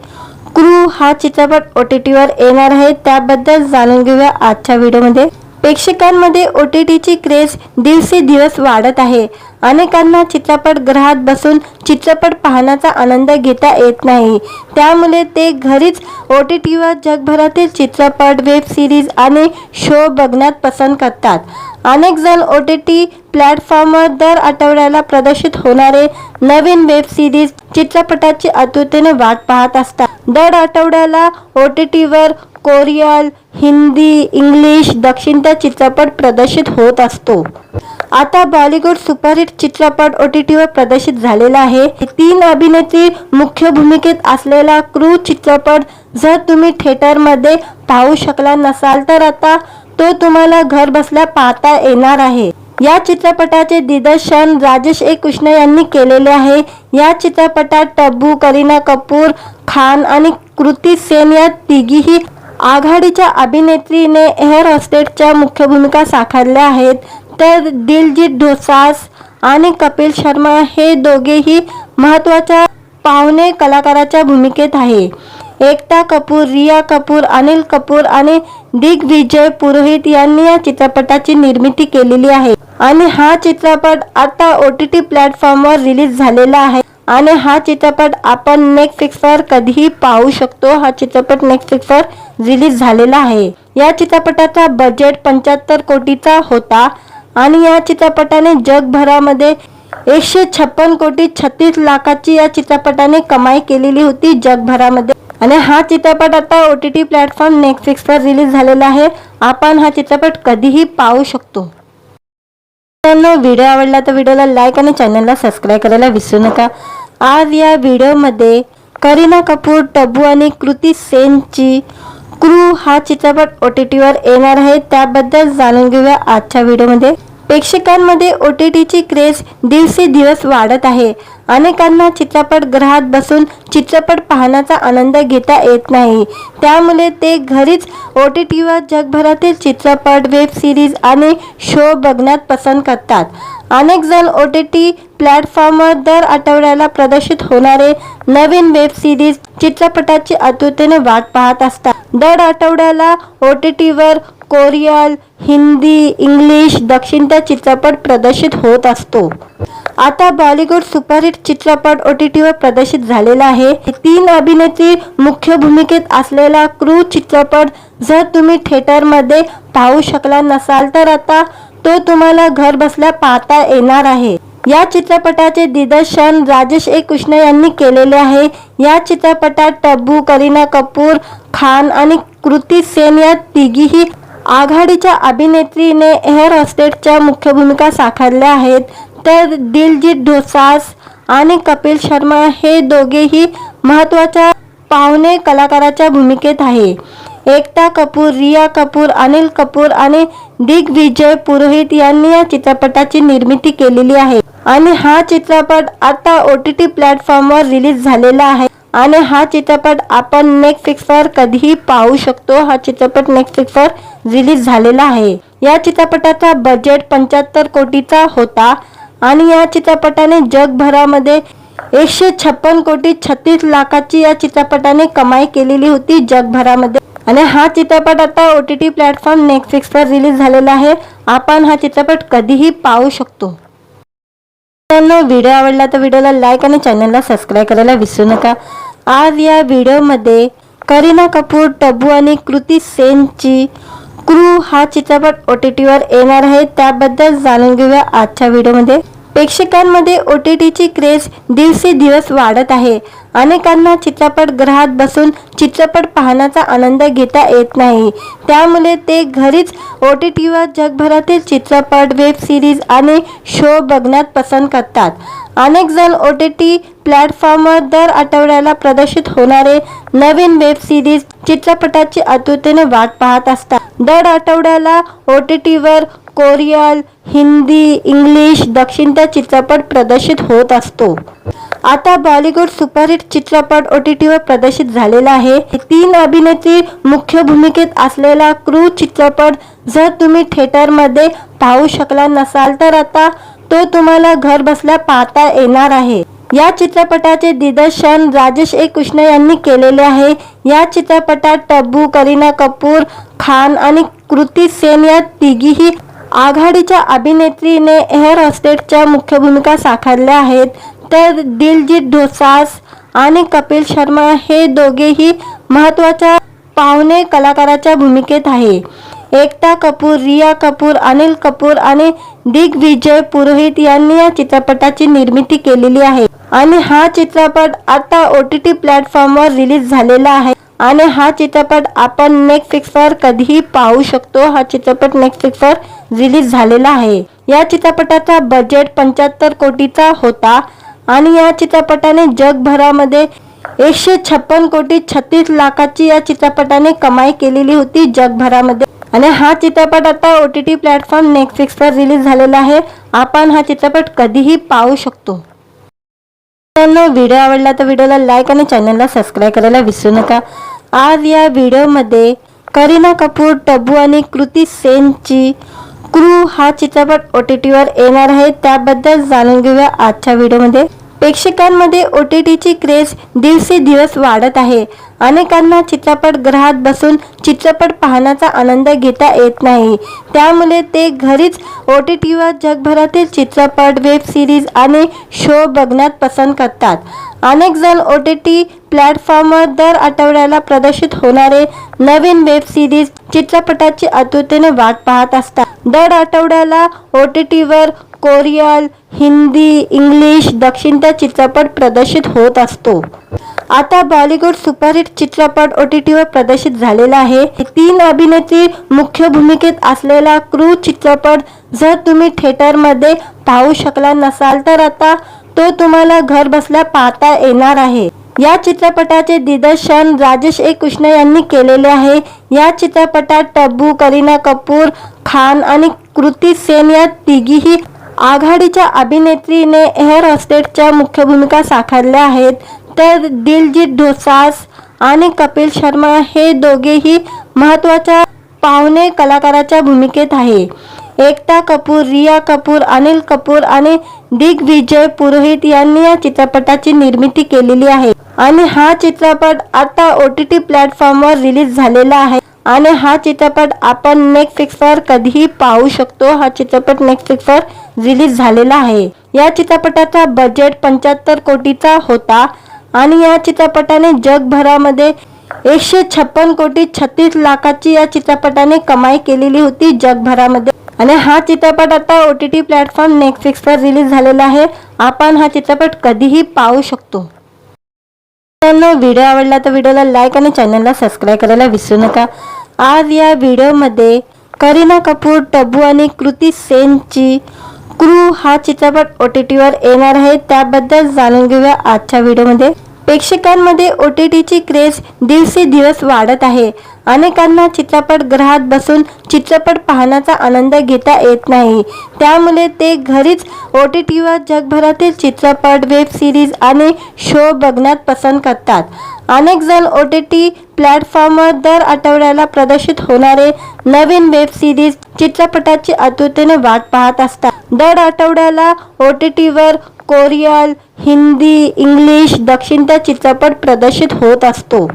क्रू हा चित्रपट OTTवर येणार आहे. त्याबद्दल जाणून घेऊया आजच्या व्हिडिओमध्ये. प्रेक्षकांमध्ये OTTची क्रेज दिवसेंदिवस वाढत आहे. अनेकांना चित्रपटगृहात बसून चित्रपट पाहण्याचा आनंद घेता येत नाही, त्यामुळे ते घरीच OTTवर जगभरातील चित्रपट, वेब सिरीज आणि शो बघण्यात पसंत करतात. अनेक जण OTT प्लॅटफॉर्मवर दर आठवड्याला प्रदर्शित होणारे नवीन वेब सिरीज, चित्रपटाची आतुरतेने वाट पाहत असतात. दर आठवड्याला OTTवर कोरियन, हिंदी, इंग्लिश, दक्षिणचा चित्रपट प्रदर्शित होत असतो. आता बॉलिवूड सुपरहिट चित्रपट OTTवर प्रदर्शित झालेला आहे. 3 अभिनेत्री मुख्य भूमिकेत असलेला क्रू चित्रपट जर तुम्ही थिएटरमध्ये पाहू शकला नसाल तर आता तो तुम्हाला घर बसल्या पाहता येणार आहे. या चित्रपटाचे दिग्दर्शन राजेश कृष्ण यांनी केलेले आहे. या चित्रपटात तब्बू, करीना कपूर खान आणि कृती सेन या तिघीही आघाडीच्या अभिनेत्रीने एअर होस्टेसच्या मुख्य भूमिका साकारल्या आहेत. तर दिलजीत दोसांझ आणि कपिल शर्मा हे दोघेही महत्त्वाच्या पाहुणे कलाकाराच्या भूमिकेत आहे. एकता कपूर, रिया कपूर, अनिल कपूर आणि दिग्विजय पुरोहित यांनी या चित्रपटाची निर्मिती केलेली आहे आणि हा चित्रपट आता OTT प्लॅटफॉर्मवर रिलीज झालेला आहे आणि हा चित्रपट आपण नेटफ्लिक्सवर कधीही पाहू शकतो. हा चित्रपट नेटफ्लिक्सवर रिलीज झालेला आहे. या चित्रपटाचा बजेट 75 कोटीचा होता आणि या चित्रपटाने जगभरामध्ये 156 कोटी 36 लाखाची या चित्रपटाने कमाई केलेली होती जगभरामध्ये. आणि हा चित्रपट आता OTT प्लॅटफॉर्म नेटफ्लिक्सवर रिलीज झालेला आहे. आपण हा चित्रपट कधीही पाहू शकतो. व्हिडिओ आवडला तर व्हिडिओला लाईक आणि चॅनलला सबस्क्राईब करायला विसरू नका. आज या व्हिडिओमध्ये करीना कपूर, तब्बू आणि कृती सेनची क्रू हा चित्रपट OTTवर येणार आहे, त्याबद्दल जाणून घेऊया आजच्या व्हिडिओमध्ये. प्रेक्षकांमध्ये OTTची क्रेज दिवसेंदिवस वाढत आहे. अनेकांना चित्रपटगृहात बसून चित्रपट पाहण्याचा आनंद घेता येत नाही, त्यामुळे ते घरीच OTTवर जगभरातील चित्रपट, वेब सिरीज आणि शो बघण्यात पसंत करतात. अनेक जण OTT प्लॅटफॉर्मवर दर आठवड्याला प्रदर्शित होणारे नवीन वेब सिरीज, चित्रपटाची आतुरतेने वाट पाहत असतात. दर आठवड्याला OTTवर कोरियन, हिंदी, इंग्लिश, दक्षिणचा चित्रपट प्रदर्शित होत असतो. आता बॉलिवूड सुपरहिट चित्रपट OTTवर प्रदर्शित झालेला आहे. 3 अभिनेत्री मुख्य भूमिकेत असलेला क्रू चित्रपट जर तुम्ही थिएटरमध्ये पाहू शकला नसाल तर आता तो तुम्हाला घर बसल्या पाहता येणार आहे. या चित्रपटाचे दिग्दर्शन राजेश कृष्ण यांनी केलेले आहे. या चित्रपटात तब्बू, करीना कपूर खान आणि कृती सेन या तिघीही आघाडीच्या अभिनेत्रीने एअर होस्टेसच्या मुख्य भूमिका साकारल्या आहेत. तर दिलजीत दोसांझ आणि कपिल शर्मा हे दोघेही महत्त्वाच्या पाहुणे कलाकाराच्या भूमिकेत आहे. एकता कपूर, रिया कपूर, अनिल कपूर आणि दिग्विजय पुरोहित यांनी या चित्रपटाची निर्मिती केलेली आहे आणि हा चित्रपट आता OTT प्लॅटफॉर्मवर रिलीज झालेला आहे आणि हा चित्रपट आपण नेटफ्लिक्सवर कधीही पाहू शकतो. हा चित्रपट नेटफ्लिक्सवर रिलीज झालेला आहे. या चित्रपटाचा बजेट 75 कोटीचा होता आणि या चित्रपटाने जगभरामध्ये 156 कोटी 36 लाखाची या चित्रपटाने कमाई केलेली होती जगभरामध्ये. आणि हा चित्रपट आता OTT प्लॅटफॉर्म नेटफ्लिक्सवर रिलीज झालेला आहे. आपण हा चित्रपट कधीही पाहू शकतो. व्हिडिओ आवडला तर व्हिडिओला लाईक आणि चॅनलला सबस्क्राईब करायला विसरू नका. आज या व्हिडिओमध्ये करीना कपूर, तब्बू आणि कृती सेनची क्रू हा चित्रपट OTTवर येणार आहे, त्याबद्दल जाणून घेऊया आजच्या व्हिडिओमध्ये. प्रेक्षकांमध्ये OTTची क्रेज दिवसेंदिवस वाढत आहे. अनेकांना चित्रपटगृहात बसून चित्रपट पाहण्याचा आनंद घेता येत नाही, त्यामुळे ते घरीच OTTवर जगभरातील चित्रपट, वेब सिरीज आणि शो बघण्यात पसंत करतात. अनेक जण OTT प्लॅटफॉर्मवर दर आठवड्याला प्रदर्शित होणारे नवीन वेब सिरीज, चित्रपटाची आतुरतेने वाट पाहत असतात. दर आठवड्याला OTTवर कोरियन, हिंदी, इंग्लिश, दक्षिणचा चित्रपट प्रदर्शित होत असतो. आता बॉलिवूड सुपरहिट चित्रपट OTTवर प्रदर्शित झालेला आहे. 3 अभिनेत्री मुख्य भूमिकेत असलेला क्रू चित्रपट जर तुम्ही थिएटरमध्ये पाहू शकला नसाल तर आता तो तुम्हाला घर बसल्या पाहता येणार आहे. या चित्रपटाचे दिग्दर्शन राजेश कृष्ण यांनी केलेले आहे. या चित्रपटात तब्बू, करीना कपूर खान आणि कृती सेन या तिघीही आघाडीच्या अभिनेत्रीने एअर हॉस्टेसच्या मुख्य भूमिका साकारल्या आहेत. तर दिलजीत दोसांझ आणि कपिल शर्मा हे दोघेही महत्त्वाच्या पाहुणे कलाकाराच्या भूमिकेत आहे. एकता कपूर, रिया कपूर, अनिल कपूर आणि दिग्विजय पुरोहित यांनी या चित्रपटाची निर्मिती केलेली आहे आणि हा चित्रपट आता OTT प्लॅटफॉर्मवर रिलीज झालेला आहे आणि हा चित्रपट आपण नेटफ्लिक्सवर कधीही पाहू शकतो. हा चित्रपट नेटफ्लिक्सवर रिलीज झालेला आहे. या चित्रपटाचा बजेट 75 कोटीचा होता आणि या चित्रपटाने जगभरामध्ये 156 कोटी 36 लाखाची या चित्रपटाने कमाई केलेली होती जगभरामध्ये. आणि हा चित्रपट आता OTT प्लॅटफॉर्म नेटफ्लिक्सवर रिलीज झालेला आहे. आपण हा चित्रपट कधीही पाहू शकतो. मित्रांनो, व्हिडिओ आवडला तर व्हिडिओला लाईक आणि चॅनलला सबस्क्राईब करायला विसरू नका. आज या व्हिडिओमध्ये करीना कपूर, टब्बू आणि कृती सेनची क्रू हा चित्रपट OTTवर येणार आहे. त्याबद्दल जाणून घेऊया आजच्या व्हिडिओमध्ये. प्रेक्षकांमध्ये OTTची क्रेज दिवसेंदिवस वाढत आहे. अनेकांना चित्रपटगृहात बसून चित्रपट पाहण्याचा आनंद घेता येत नाही. त्यामुळे ते घरीच OTTवर जगभरातील चित्रपट, वेब सिरीज आणि शो बघण्यात पसंत करतात. अनेक जण OTT प्लॅटफॉर्मवर दर आठवड्याला प्रदर्शित होणारे नवीन वेब सिरीज, चित्रपटाची आतुरतेने वाट पाहत असतात. दर आठवड्याला OTTवर कोरियन, हिंदी, इंग्लिश, दक्षिणचा चित्रपट प्रदर्शित होत असतो. आता बॉलिवूड सुपरहिट चित्रपट OTTवर प्रदर्शित झालेला आहे. 3 अभिनेत्री मुख्य भूमिकेत असलेला क्रू चित्रपट जर तुम्ही थिएटरमध्ये पाहू शकला नसाल तर आता तो तुम्हाला घर बसल्या पाहता येणार आहे. या चित्रपटाचे दिग्दर्शन राजेश कृष्ण यांनी केलेले आहे. या चित्रपटात टब्बू, करीना कपूर खान आणि कृती सेन या तिघीही आघाडीच्या अभिनेत्रीने एअर हॉस्टेसच्या मुख्य भूमिका साकारल्या आहेत. तर दिलजीत दोसांझ आणि कपिल शर्मा हे दोघेही महत्त्वाच्या पाहुणे कलाकाराच्या भूमिकेत आहे. एकता कपूर, रिया कपूर, अनिल कपूर आणि दिग्विजय पुरोहित यांनी या चित्रपटाची निर्मिती केलेली आहे आणि हा चित्रपट आता OTT प्लॅटफॉर्मवर रिलीज झालेला आहे आणि हा चित्रपट आपण नेटफ्लिक्सवर कधीही पाहू शकतो. हा चित्रपट नेटफ्लिक्सवर रिलीज झालेला आहे. या चित्रपटाचा बजेट 75 कोटीचा होता आणि या चित्रपटाने जगभरामध्ये 156 कोटी 36 लाखाची या चित्रपटाने कमाई केलेली होती जगभरामध्ये. आणि हा चित्रपट आता OTT प्लॅटफॉर्म नेटफ्लिक्सवर रिलीज झालेला आहे. आपण हा चित्रपट कधीही पाहू शकतो. मित्रांनो, व्हिडिओ आवडला तर व्हिडिओला लाईक आणि चॅनलला सबस्क्राईब करायला विसरू नका. आज या व्हिडिओमध्ये करीना कपूर, टब्बू आणि कृती सेनची क्रू हा चित्रपट OTTवर येणार आहे. त्याबद्दल जाणून घेऊया आजच्या व्हिडिओमध्ये. प्रेक्षकांमध्ये OTTची क्रेज दिवसेंदिवस वाढत आहे. अनेकांना चित्रपटगृहात बसून चित्रपट पाहण्याचा आनंद घेता येत नाही. त्यामुळे ते घरीच OTTवर जगभरातील चित्रपट, वेब सिरीज आणि शो बघण्यात पसंत करतात. अनेक जण OTT प्लॅटफॉर्मवर दर आठवड्याला प्रदर्शित होणारे नवीन वेब सिरीज, चित्रपटाची आतुरतेने वाट पाहत असतात. दर आठवड्याला OTTवर कोरियन, हिंदी, इंग्लिश, दक्षिणचा चित्रपट प्रदर्शित होत असतो.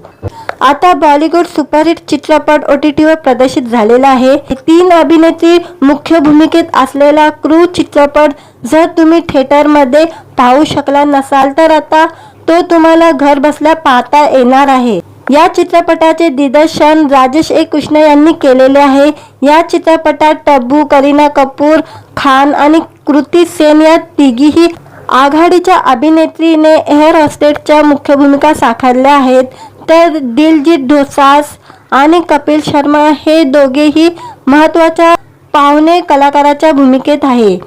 आता बॉलिवूड सुपरहिट चित्रपट OTTवर प्रदर्शित झालेला आहे. 3 अभिनेत्री मुख्य भूमिकेत असलेला क्रू चित्रपट जर तुम्ही थिएटरमध्ये पाहू शकला नसाल तर आता तो तुम्हाला घर बसल्या पाहता येणार आहे. या चित्रपटाचे दिग्दर्शन राजेश कृष्ण यांनी केलेले आहे. या चित्रपटात टब्बू, करीना कपूर खान आणि कृती सेन या तिघीही आघाडीच्या अभिनेत्रीने एअर हॉस्टेसच्या मुख्य भूमिका साकारल्या आहेत. तर दिलजीत दोसांझ आणि कपिल शर्मा हे दोघेही महत्त्वाच्या पाहुणे कलाकाराच्या भूमिकेत आहे.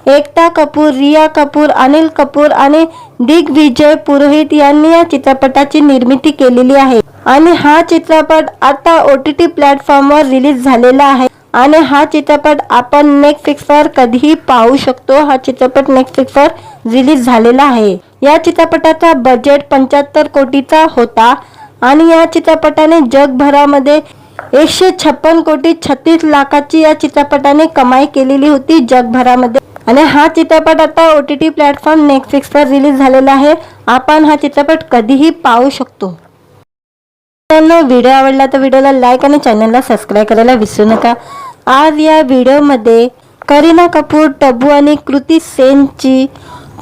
एकता कपूर, रिया कपूर, अनिल कपूर आणि दिग्विजय पुरोहित यांनी या चित्रपटाची निर्मिती केलेली आहे आणि हा चित्रपट आता OTT प्लॅटफॉर्मवर रिलीज झालेला आहे आणि हा चित्रपट आपण नेटफ्लिक्सवर कधीही पाहू शकतो. हा चित्रपट नेटफ्लिक्सवर रिलीज झालेला आहे. या चित्रपटाचा बजेट 75 कोटीचा होता आणि या चित्रपटाने जगभरामध्ये 156 कोटी 36 लाखाची या चित्रपटाने कमाई केलेली होती जगभरामध्ये. आणि हा चित्रपट आता OTT प्लॅटफॉर्म नेटफ्लिक्सवर रिलीज झालेला आहे. आपण हा चित्रपट कधीही पाहू शकतो. मित्रांनो, व्हिडिओ आवडला तर व्हिडिओला लाईक आणि चॅनलला सबस्क्राईब करायला विसरू नका. आज या व्हिडिओमध्ये करीना कपूर, टब्बू आणि कृती सेनची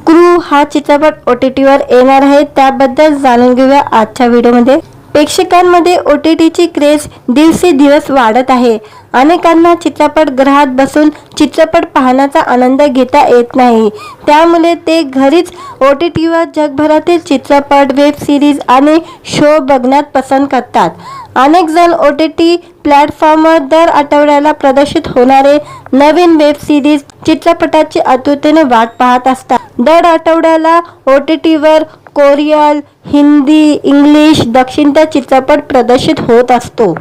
क्रू हा चित्रपट OTTवर येणार आहे, त्याबद्दल जाणून घेऊया आजच्या व्हिडिओमध्ये। प्रेक्षकांमध्ये OTTची क्रेज दिवसेंदिवस वाढत आहे। अनेकांना चित्रपटगृहात बसून चित्रपट पाहण्याचा आनंद घेता येत नाही, त्यामुळे ते घरीच OTTवर जगभरातील चित्रपट, वेब सिरीज आणि शो बघण्यात पसंत करतात। अनेक जण OTT प्लॅटफॉर्मवर दर आठवड्याला प्रदर्शित होणारे नवीन वेब सिरीज, चित्रपटाची आतुरतेने वाट पाहत असतात। दर आठवड्याला OTTवर कोरियन, हिंदी, इंग्लिश, दक्षिणचा चित्रपट प्रदर्शित होत असतो।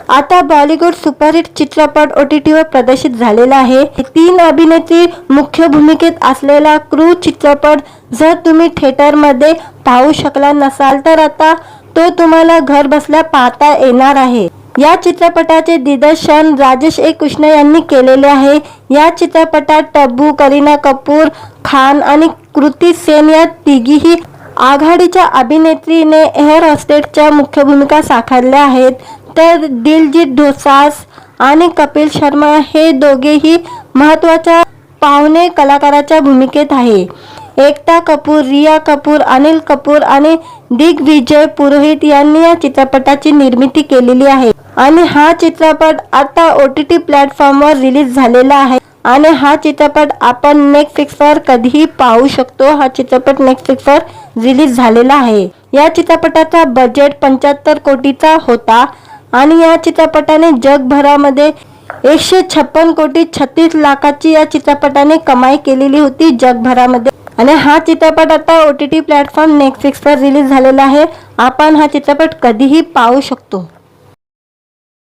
आता बॉलिवूड सुपरहिट चित्रपट OTTवर प्रदर्शित झालेला आहे। 3 अभिनेत्री मुख्य भूमिकेत असलेला क्रू चित्रपट जर तुम्ही थिएटरमध्ये पाहू शकला नसाल तर आता तो तुम्हाला घर बसल्या पाहता येणार आहे। या चित्रपटाचे दिग्दर्शन राजेश ए. कृष्ण यांनी केलेले आहे। या चित्रपटात टब्बू, करीना कपूर खान आणि कृती सेन या तिघीही आघाडीच्या अभिनेत्रीने एअर होस्टेसच्या मुख्य भूमिका साकारल्या आहेत, तर दिलजीत दोसांझ आणि कपिल शर्मा हे दोघेही महत्त्वाच्या पाहुणे कलाकाराच्या भूमिकेत आहे। एकता कपूर, रिया कपूर, अनिल कपूर आणि दिग्विजय पुरोहित यांनी या चित्रपटाची निर्मिती केलेली आहे आणि हा चित्रपट आता OTT प्लॅटफॉर्मवर रिलीज झालेला आहे आणि हा चित्रपट आपण नेटफ्लिक्सवर कधीही पाहू शकतो। हा चित्रपट नेटफ्लिक्सवर रिलीज झालेला आहे। या चित्रपटाचा बजेट 75 कोटीचा होता आणि या चित्रपटाने जगभरामध्ये 156 कोटी 36 लाखाची या चित्रपटाने कमाई केलेली होती जगभरामध्ये आणि हा चित्रपट आता OTT प्लॅटफॉर्म नेटफ्लिक्सवर रिलीज झालेला आहे। आपण हा चित्रपट कधीही पाहू शकतो।